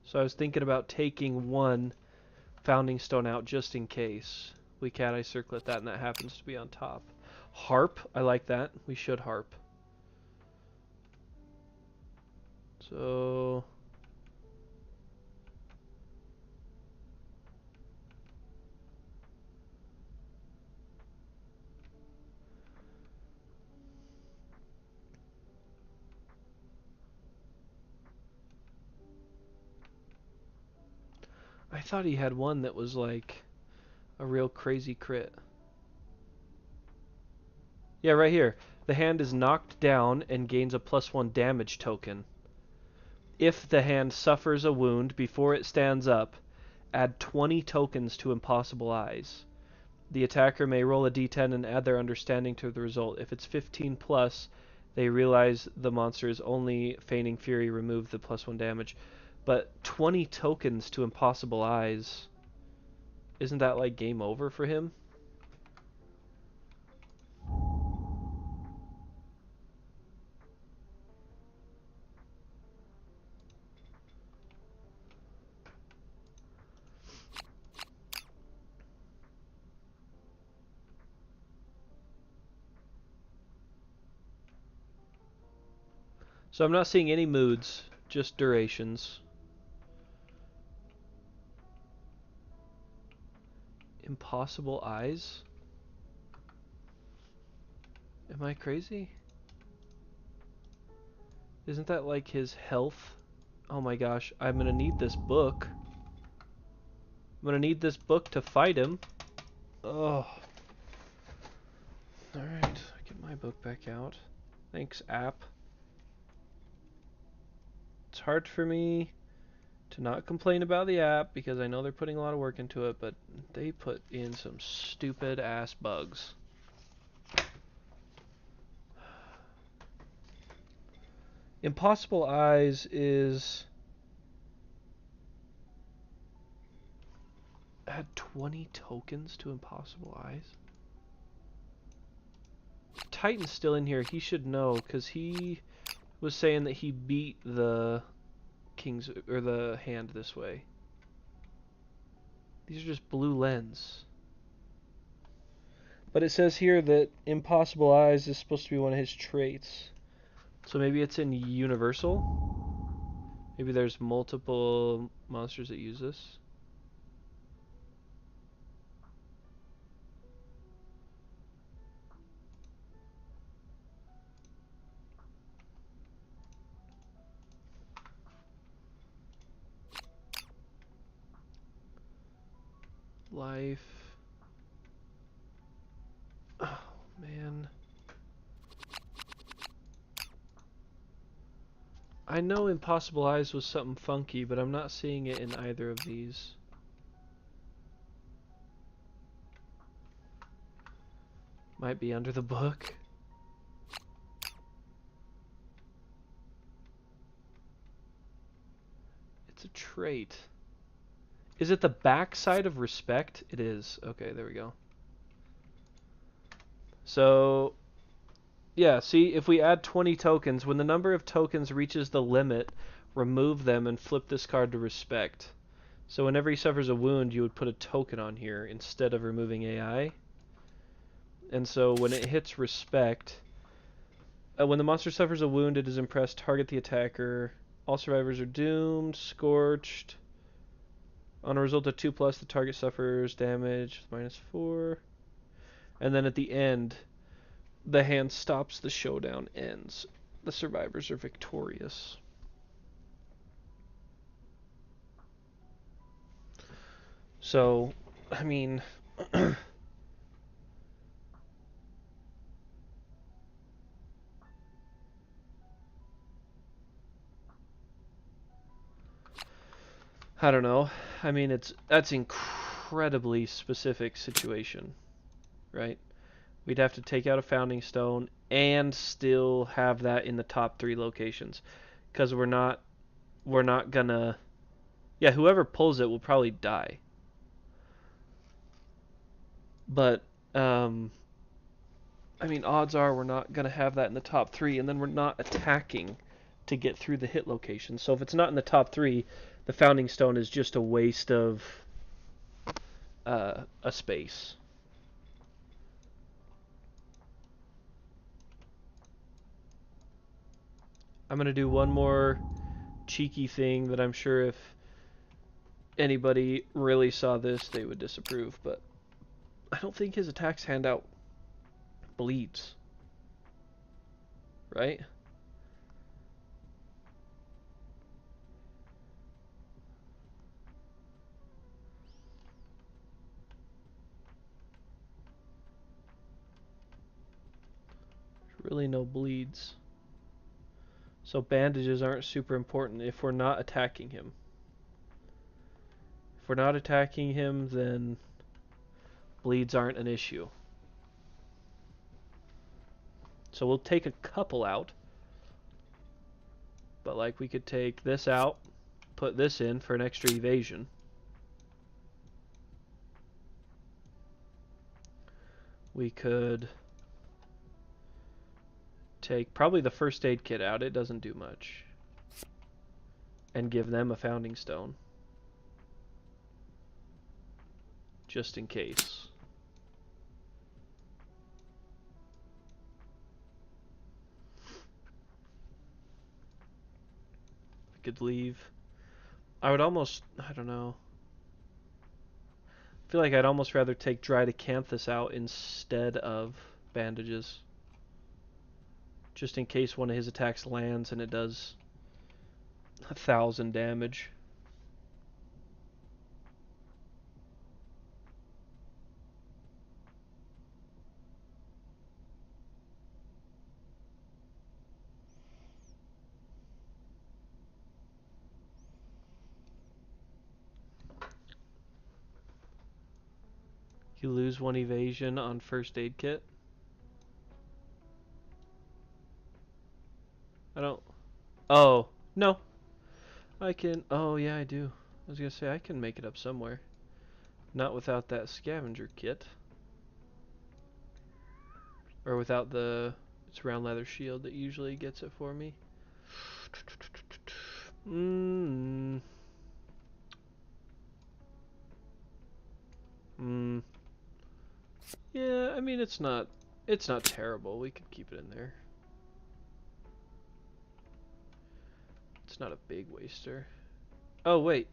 So I was thinking about taking 1 founding stone out just in case. We Cat Eye Circlet that, and that happens to be on top. Harp, I like that. We should harp. So... I thought he had one that was like a real crazy crit. Yeah, right here. The hand is knocked down and gains a +1 damage token. If the hand suffers a wound before it stands up, add 20 tokens to Impossible Eyes. The attacker may roll a d10 and add their understanding to the result. If it's 15 plus, they realize the monster is only feigning fury, remove the +1 damage. But 20 tokens to Impossible Eyes, isn't that like game over for him? So I'm not seeing any moods, just durations. Impossible Eyes? Am I crazy? Isn't that like his health? Oh my gosh, I'm gonna need this book. I'm gonna need this book to fight him. Oh. Alright, get my book back out. Thanks, app. It's hard for me to not complain about the app because I know they're putting a lot of work into it, but they put in some stupid ass bugs. Impossible Eyes is... Add 20 tokens to Impossible Eyes? Titan's still in here. He should know because he was saying that he beat the king's or the hand this way. These are just blue lens. But it says here that Impossible Eyes is supposed to be one of his traits. So maybe it's in Universal? Maybe there's multiple monsters that use this? Life. Oh, man. I know Impossible Eyes was something funky, but I'm not seeing it in either of these. Might be under the book. It's a trait. Is it the backside of respect? It is. Okay, there we go. So, yeah, see, if we add 20 tokens, when the number of tokens reaches the limit, remove them and flip this card to respect. So whenever he suffers a wound, you would put a token on here instead of removing AI. And so when it hits respect, when the monster suffers a wound, it is impressed, target the attacker. All survivors are doomed, scorched. On a result of 2+, the target suffers damage, -4. And then at the end, the hand stops, the showdown ends. The survivors are victorious. So, I mean... I don't know. I mean, that's incredibly specific situation, right? We'd have to take out a founding stone and still have that in the top 3 locations, because we're not gonna. Yeah, whoever pulls it will probably die. But I mean, odds are we're not gonna have that in the top 3, and then we're not attacking to get through the hit location. So if it's not in the top 3, the founding stone is just a waste of a space. I'm gonna do one more cheeky thing that I'm sure if anybody really saw this, they would disapprove, but I don't think his attacks handout bleeds. Right? There's really no bleeds. So bandages aren't super important if we're not attacking him. If we're not attacking him, then bleeds aren't an issue. So we'll take a couple out. But like we could take this out, put this in for an extra evasion. We could take probably the first aid kit out. It doesn't do much. And give them a founding stone. Just in case. We could leave. I would almost, I don't know. I feel like I'd almost rather take dried acanthus out instead of bandages. Just in case one of his attacks lands and it does 1,000 damage. You lose 1 evasion on first aid kit. I don't... Oh, no. I can... Oh, yeah, I do. I was gonna say, I can make it up somewhere. Not without that scavenger kit. Or without the... It's round leather shield that usually gets it for me. Yeah, I mean, it's not terrible. We could keep it in there. It's not a big waster. Oh, wait.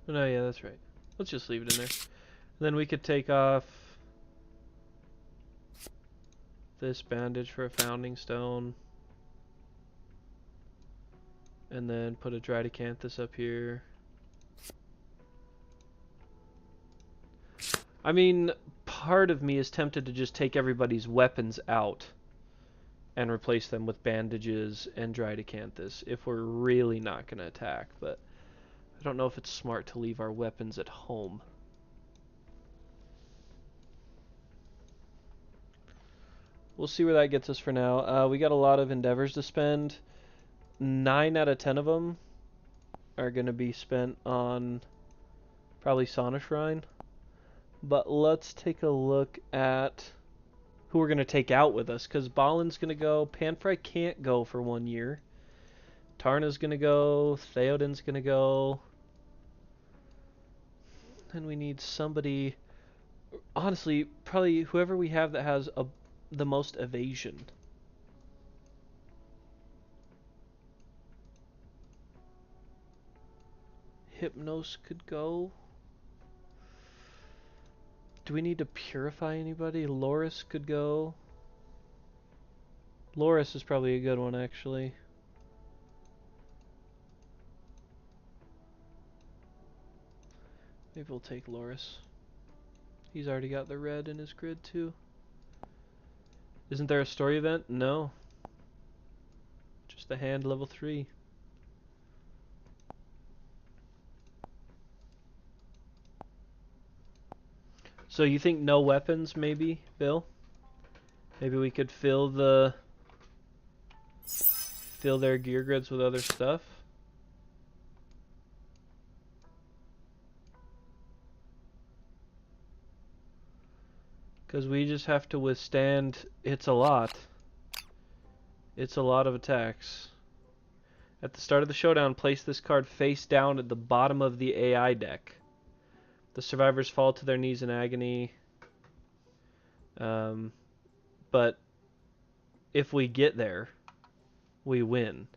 Oh, no, yeah, that's right. Let's just leave it in there. And then we could take off this bandage for a founding stone. And then put a dried acanthus up here. I mean, part of me is tempted to just take everybody's weapons out and replace them with bandages and dried acanthus if we're really not going to attack, but I don't know if it's smart to leave our weapons at home. We'll see where that gets us for now. We got a lot of endeavors to spend. 9 out of 10 of them are going to be spent on probably Sauna Shrine. But let's take a look at who we're going to take out with us, because Balin's going to go, Panfry can't go for 1 year. Tarna's going to go, Theoden's going to go. And we need somebody, honestly, probably whoever we have that has the most evasion. Hypnos could go. Do we need to purify anybody? Loris could go. Loris is probably a good one, actually. Maybe we'll take Loris. He's already got the red in his grid, too. Isn't there a story event? No. Just the hand level 3. So you think no weapons, maybe, Bill? Maybe we could fill their gear grids with other stuff? Because we just have to withstand... It's a lot. It's a lot of attacks. At the start of the showdown, place this card face down at the bottom of the AI deck. The survivors fall to their knees in agony. But if we get there, we win.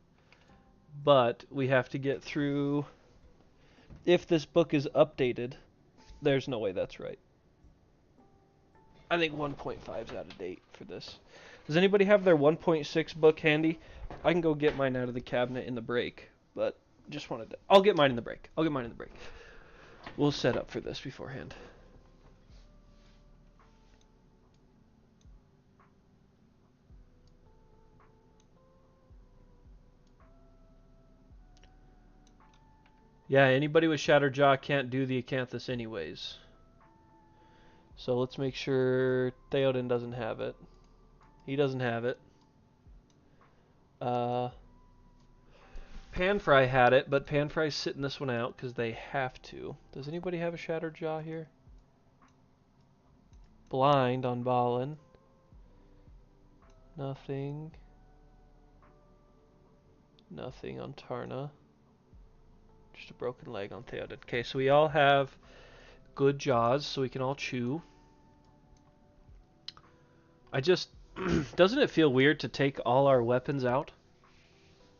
But we have to get through... If this book is updated, there's no way that's right. I think 1.5 is out of date for this. Does anybody have their 1.6 book handy? I can go get mine out of the cabinet in the break, but just wanted to... I'll get mine in the break. We'll set up for this beforehand. Yeah, anybody with Shattered Jaw can't do the Acanthus anyways. So let's make sure Theoden doesn't have it. He doesn't have it. Uh, Panfry had it, but Panfry's sitting this one out because they have to. Does anybody have a Shattered Jaw here? Blind on Balin. Nothing. Nothing on Tarna. Just a broken leg on Theoden. Okay, so we all have good jaws, so we can all chew. I just... doesn't it feel weird to take all our weapons out?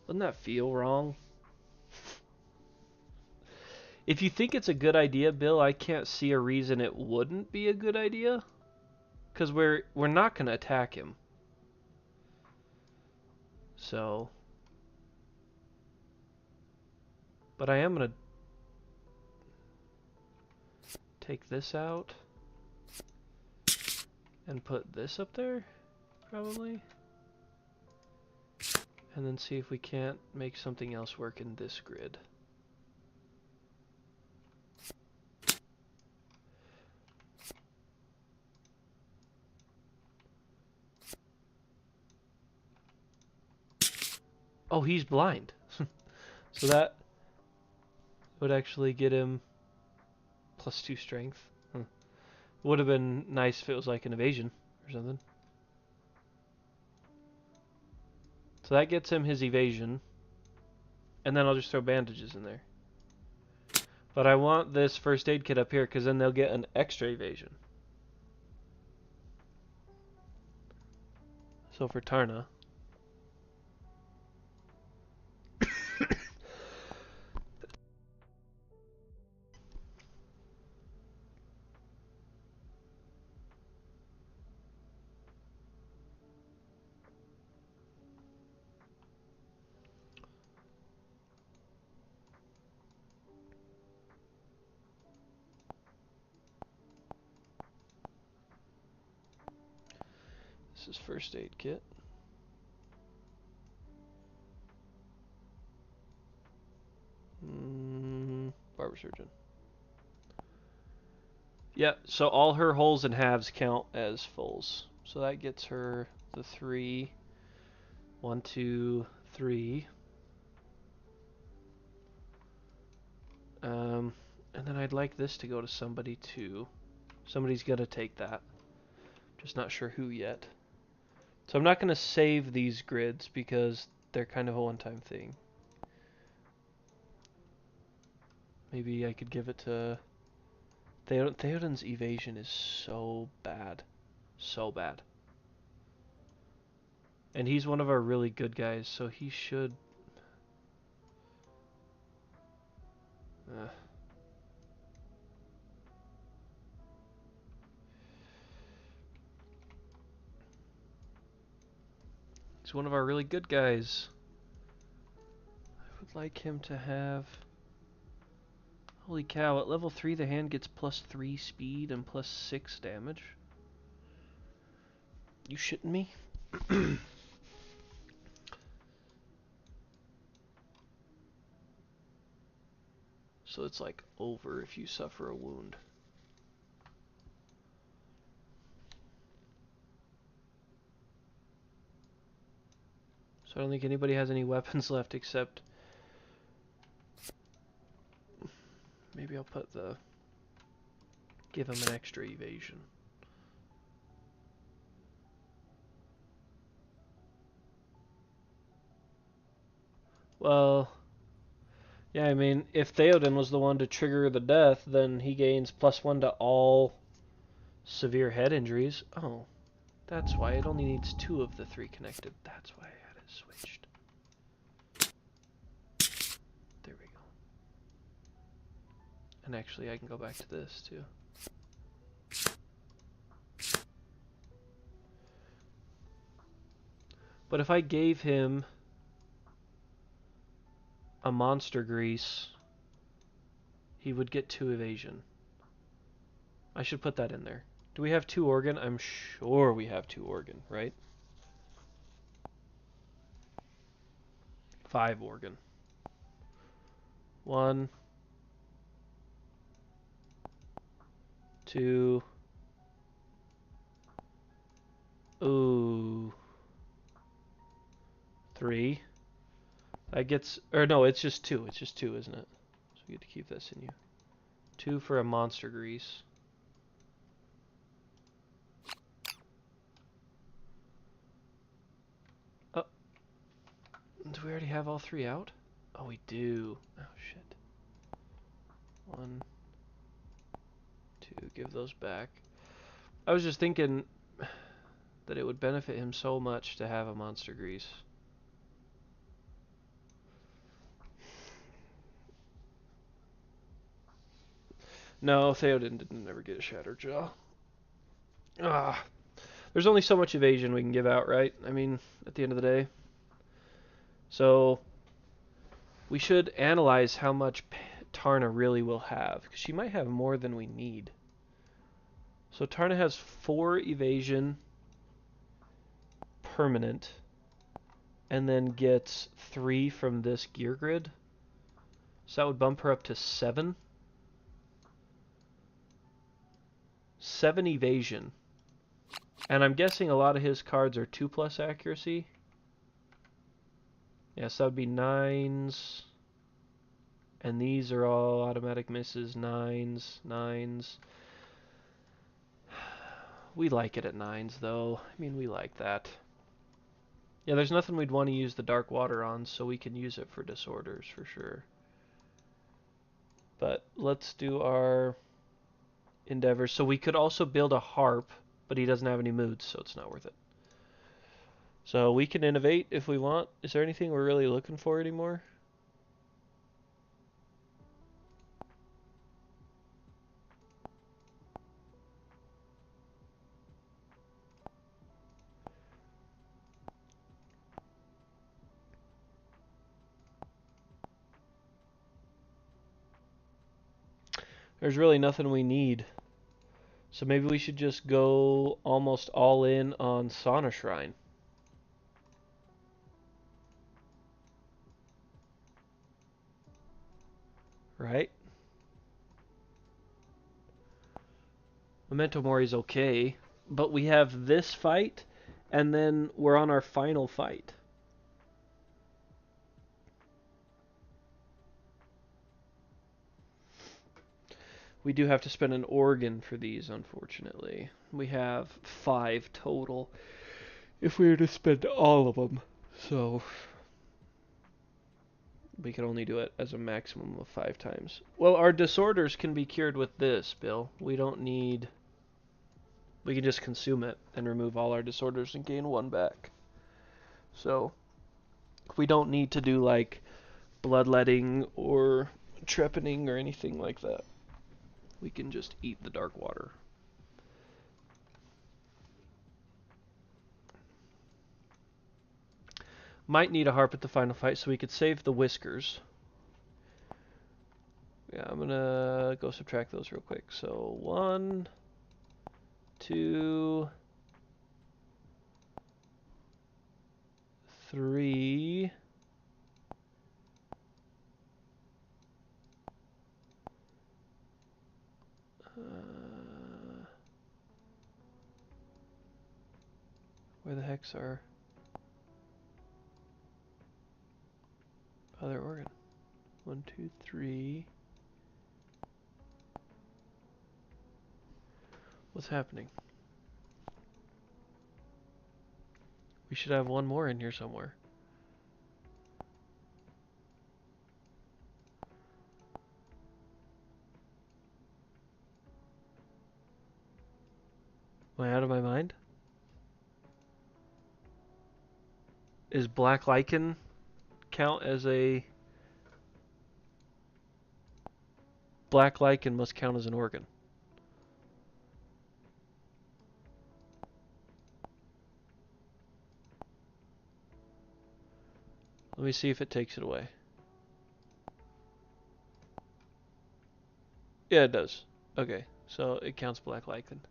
Doesn't that feel wrong? If you think it's a good idea, Bill, I can't see a reason it wouldn't be a good idea. Because we're not going to attack him. So... But I am going to take this out and put this up there, probably. And then see if we can't make something else work in this grid. Oh, he's blind. So that would actually get him +2 strength. Would have been nice if it was like an evasion or something. So that gets him his evasion. And then I'll just throw bandages in there. But I want this first aid kit up here because then they'll get an extra evasion. So for Tarna. This is first aid kit. Barber surgeon. Yeah, so all her holes and halves count as fulls. So that gets her the 3. 1, 2, 3. And then I'd like this to go to somebody too. Somebody's gonna take that. Just not sure who yet. So I'm not gonna save these grids because they're kind of a one-time thing. Maybe I could give it to... Theoden's evasion is so bad. So bad. And he's one of our really good guys, so he should... He's one of our really good guys. I would like him to have... Holy cow, at level 3 the hand gets +3 speed and +6 damage. You shitting me? So it's like over if you suffer a wound. So I don't think anybody has any weapons left except... Maybe I'll put the... Give him an extra evasion. Well... Yeah, I mean, if Theoden was the one to trigger the death, then he gains +1 to all severe head injuries. Oh, that's why it only needs 2 of the 3 connected. That's why I had it switched. There we go. And actually, I can go back to this, too. But if I gave him a monster grease, he would get 2 evasion. I should put that in there. Do we have 2 organ? I'm sure we have 2 organ, right? 5 organ. 1, 2. Ooh. 3. That gets, or no, it's just 2. It's just 2, isn't it? So we get to keep this in you. 2 for a monster grease. Oh, do we already have all 3 out? Oh, we do. Oh, shit. 1, 2, give those back. I was just thinking that it would benefit him so much to have a monster grease. No, Theoden didn't never get a Shattered Jaw. Ah, there's only so much evasion we can give out, right? I mean, at the end of the day. So, we should analyze how much Tarna really will have, because she might have more than we need. So Tarna has 4 evasion permanent, and then gets 3 from this gear grid. So that would bump her up to 7. 7 evasion. And I'm guessing a lot of his cards are 2+ accuracy. Yes, that would be 9s. And these are all automatic misses. 9s, 9s. We like it at 9s, though. I mean, we like that. Yeah, there's nothing we'd want to use the dark water on, so we can use it for disorders for sure. But let's do our endeavors. So we could also build a harp, but he doesn't have any moods, so it's not worth it. So we can innovate if we want. Is there anything we're really looking for anymore? There's really nothing we need. So maybe we should just go almost all in on Sauna Shrine. Right? Memento Mori's okay, but we have this fight, and then we're on our final fight. We do have to spend an organ for these, unfortunately. We have 5 total if we were to spend all of them. So we can only do it as a maximum of 5 times. Well, our disorders can be cured with this, Bill. We don't need... We can just consume it and remove all our disorders and gain 1 back. So we don't need to do like bloodletting or trepanning or anything like that. We can just eat the dark water. Might need a harp at the final fight, so we could save the whiskers. Yeah, I'm gonna go subtract those real quick. So 1, 2, 3. Where the heck's our other organ? 1, 2, 3. What's happening? We should have 1 more in here somewhere. Am I out of my mind? Is Black Lichen count as a... Black Lichen must count as an organ. Let me see if it takes it away. Yeah, it does. Okay, so it counts Black Lichen.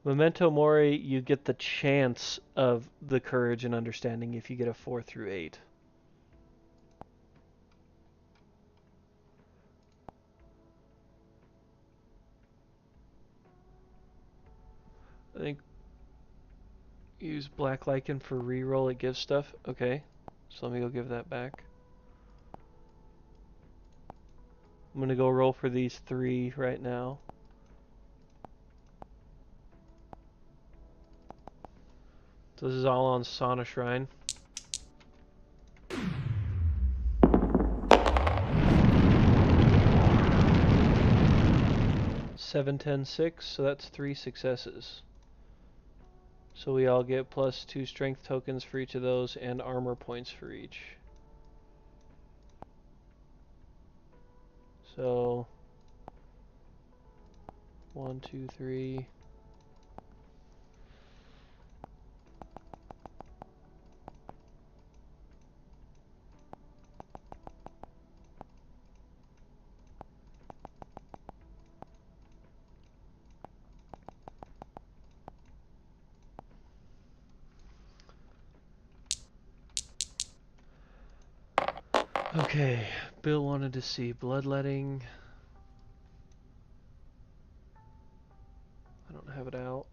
Memento Mori, you get the chance of the courage and understanding if you get a 4 through 8. I think use black lichen for reroll. It gives stuff. Okay, so let me go give that back. I'm gonna go roll for these 3 right now. So this is all on Sauna Shrine. 7, 10, 6, so that's 3 successes. So we all get +2 strength tokens for each of those and armor points for each. So 1, 2, 3. Okay, Bill wanted to see bloodletting. I don't have it out.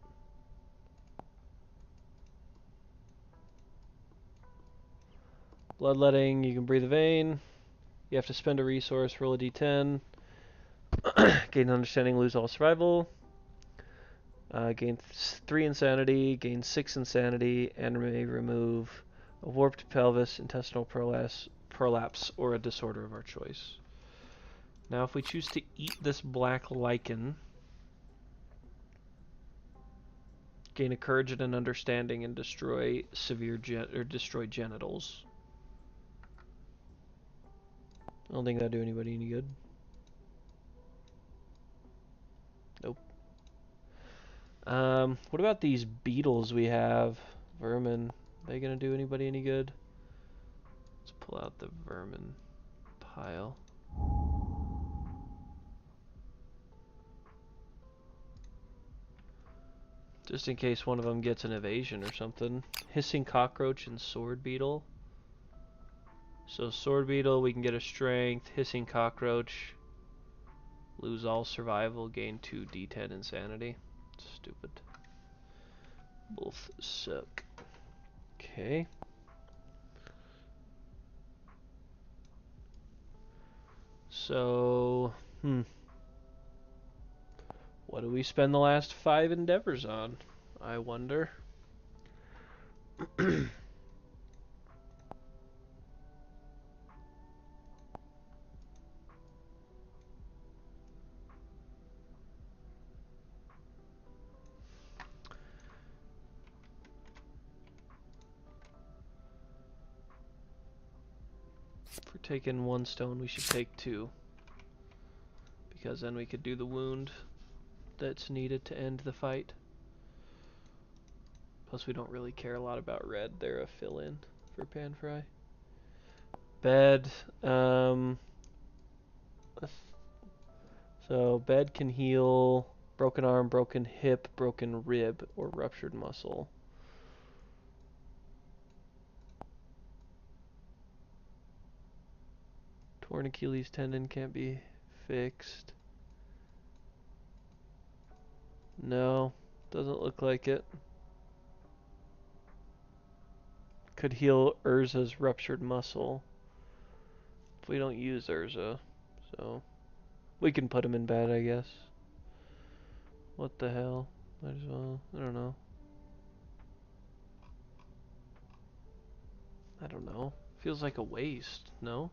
Bloodletting, you can breathe a vein. You have to spend a resource, roll a d10. Gain understanding, lose all survival. Gain 3 insanity, gain 6 insanity, and may remove a warped pelvis, intestinal prolapse, or a disorder of our choice. Now, if we choose to eat this black lichen, gain a courage and an understanding, and destroy destroy genitals. I don't think that'd do anybody any good. Nope. What about these beetles we have? Vermin. Are they gonna do anybody any good? Let's pull out the vermin pile. Just in case one of them gets an evasion or something. Hissing cockroach and sword beetle. So sword beetle, we can get a strength. Hissing cockroach, lose all survival, gain 2 d10 insanity. Stupid. Both suck. Okay. So, what do we spend the last 5 endeavors on? I wonder. If we're taking 1 stone, we should take 2. Because then we could do the wound that's needed to end the fight. Plus we don't really care a lot about red. They're a fill-in for Panfry. Bed. So bed can heal broken arm, broken hip, broken rib, or ruptured muscle. Torn Achilles tendon can't be fixed. No, doesn't look like it. Could heal Urza's ruptured muscle. If we don't use Urza, so we can put him in bed, I guess. What the hell? Might as well. I don't know. I don't know. Feels like a waste, no?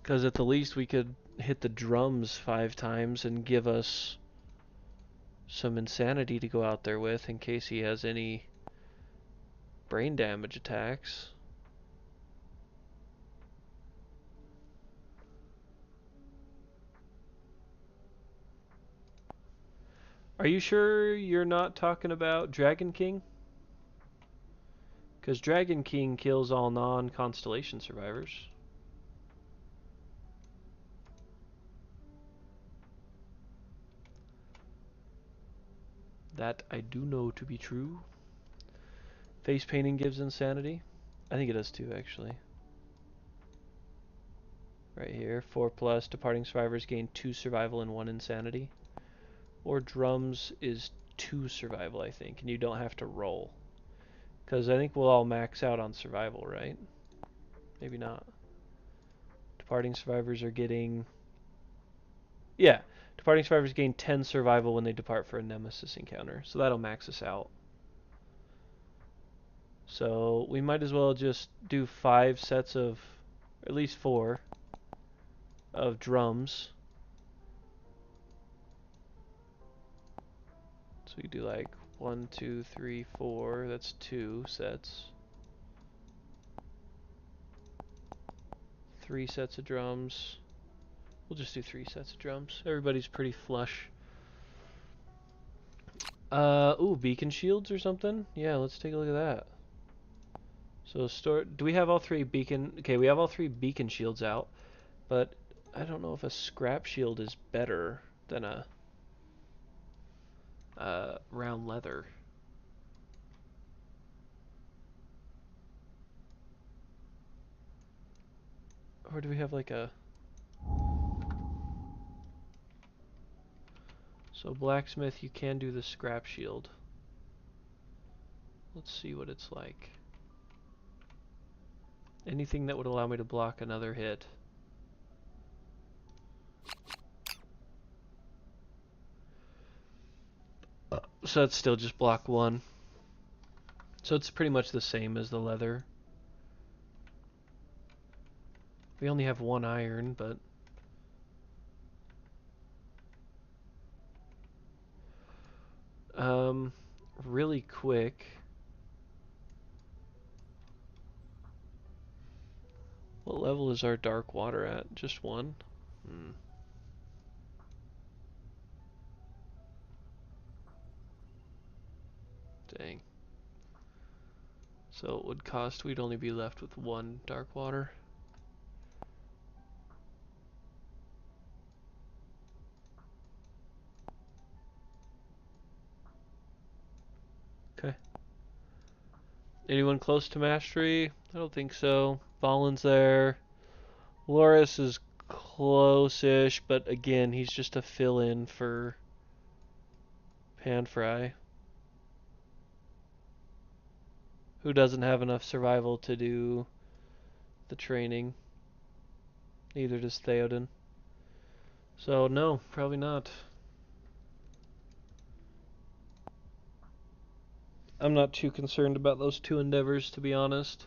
Because at the least we could hit the drums 5 times and give us some insanity to go out there with in case he has any brain damage attacks. Are you sure you're not talking about Dragon King? Because Dragon King kills all non-constellation survivors. That I do know to be true. Face painting gives insanity. I think it does too, actually. Right here, 4+, departing survivors gain 2 survival and 1 insanity. Or drums is 2 survival, I think, and you don't have to roll. Because I think we'll all max out on survival, right? Maybe not. Departing survivors are getting... Yeah, departing survivors gain 10 survival when they depart for a nemesis encounter. So that'll max us out. So we might as well just do 5 sets of, at least 4, of drums. So we do like 1, 2, 3, 4. That's 2 sets. 3 sets of drums. We'll just do 3 sets of drums. Everybody's pretty flush. Ooh, beacon shields or something? Yeah, let's take a look at that. So do we have all 3 beacon? Okay, we have all 3 beacon shields out, but I don't know if a scrap shield is better than a round leather. Or do we have like a... So blacksmith, you can do the scrap shield. Let's see what it's like. Anything that would allow me to block another hit. So that's still just block 1. So it's pretty much the same as the leather. We only have 1 iron, but... really quick... What level is our dark water at? Just 1? Dang. So it would cost, we'd only be left with 1 dark water. Okay. Anyone close to mastery? I don't think so. Fallen's there. Loris is close-ish, but again, he's just a fill-in for Panfry, who doesn't have enough survival to do the training. Neither does Theoden. So no, probably not. I'm not too concerned about those 2 endeavors, to be honest.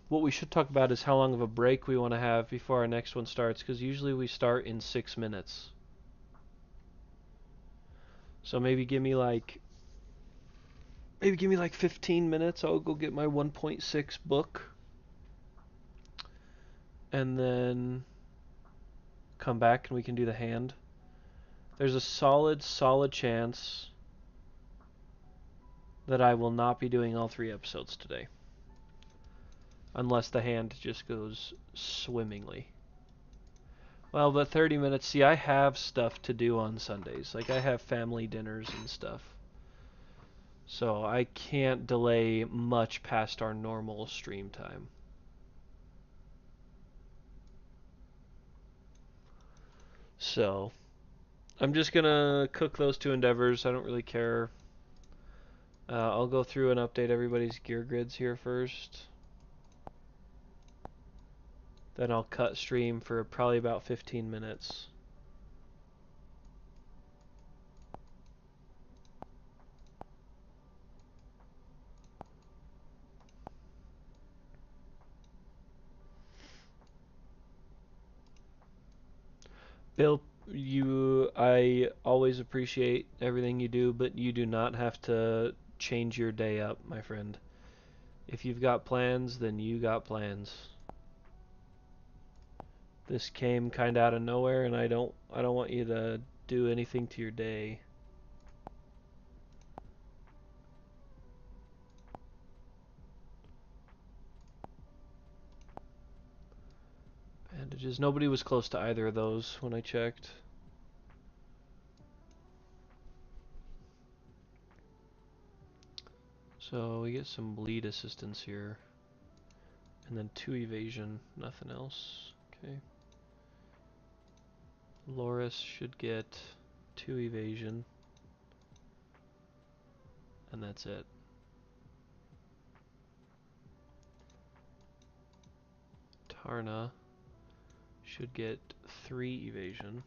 What we should talk about is how long of a break we want to have before our next one starts, because usually we start in 6 minutes. So maybe give me like 15 minutes. I'll go get my 1.6 book, and then come back and we can do the hand. There's a solid chance that I will not be doing all 3 episodes today. Unless the hand just goes swimmingly. Well, but 30 minutes, see, I have stuff to do on Sundays. Like, I have family dinners and stuff. So I can't delay much past our normal stream time. So, I'm just gonna cook those 2 endeavors. I don't really care. I'll go through and update everybody's gear grids here first. Then I'll cut stream for probably about 15 minutes. Bill, I always appreciate everything you do, but you do not have to change your day up, my friend. If you've got plans, then you got plans. This came kind of out of nowhere, and I don't want you to do anything to your day. Bandages. Nobody was close to either of those when I checked. So we get some bleed assistance here. And then 2 evasion, nothing else. Okay. Loris should get 2 evasion, and that's it. Tarna should get 3 evasion.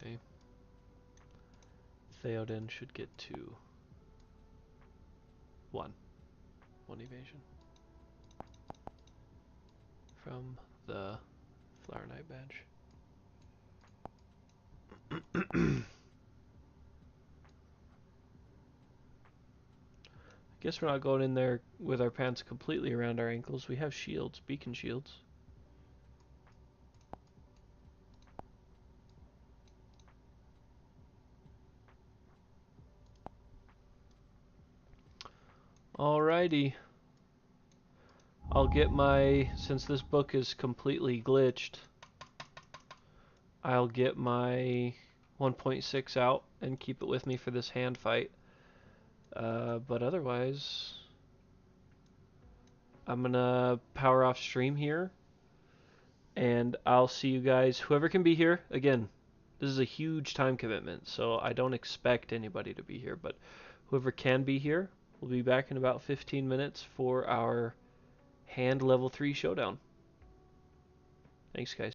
Okay. Theoden should get 2. 1 evasion. From the Flower Knight badge. Guess we're not going in there with our pants completely around our ankles. We have shields, beacon shields. Alrighty. I'll get my, since this book is completely glitched, I'll get my 1.6 out and keep it with me for this hand fight. But otherwise, I'm gonna power off stream here, and I'll see you guys. Whoever can be here, again, this is a huge time commitment, so I don't expect anybody to be here, but whoever can be here, we'll be back in about 15 minutes for our hand level 3 showdown. Thanks, guys.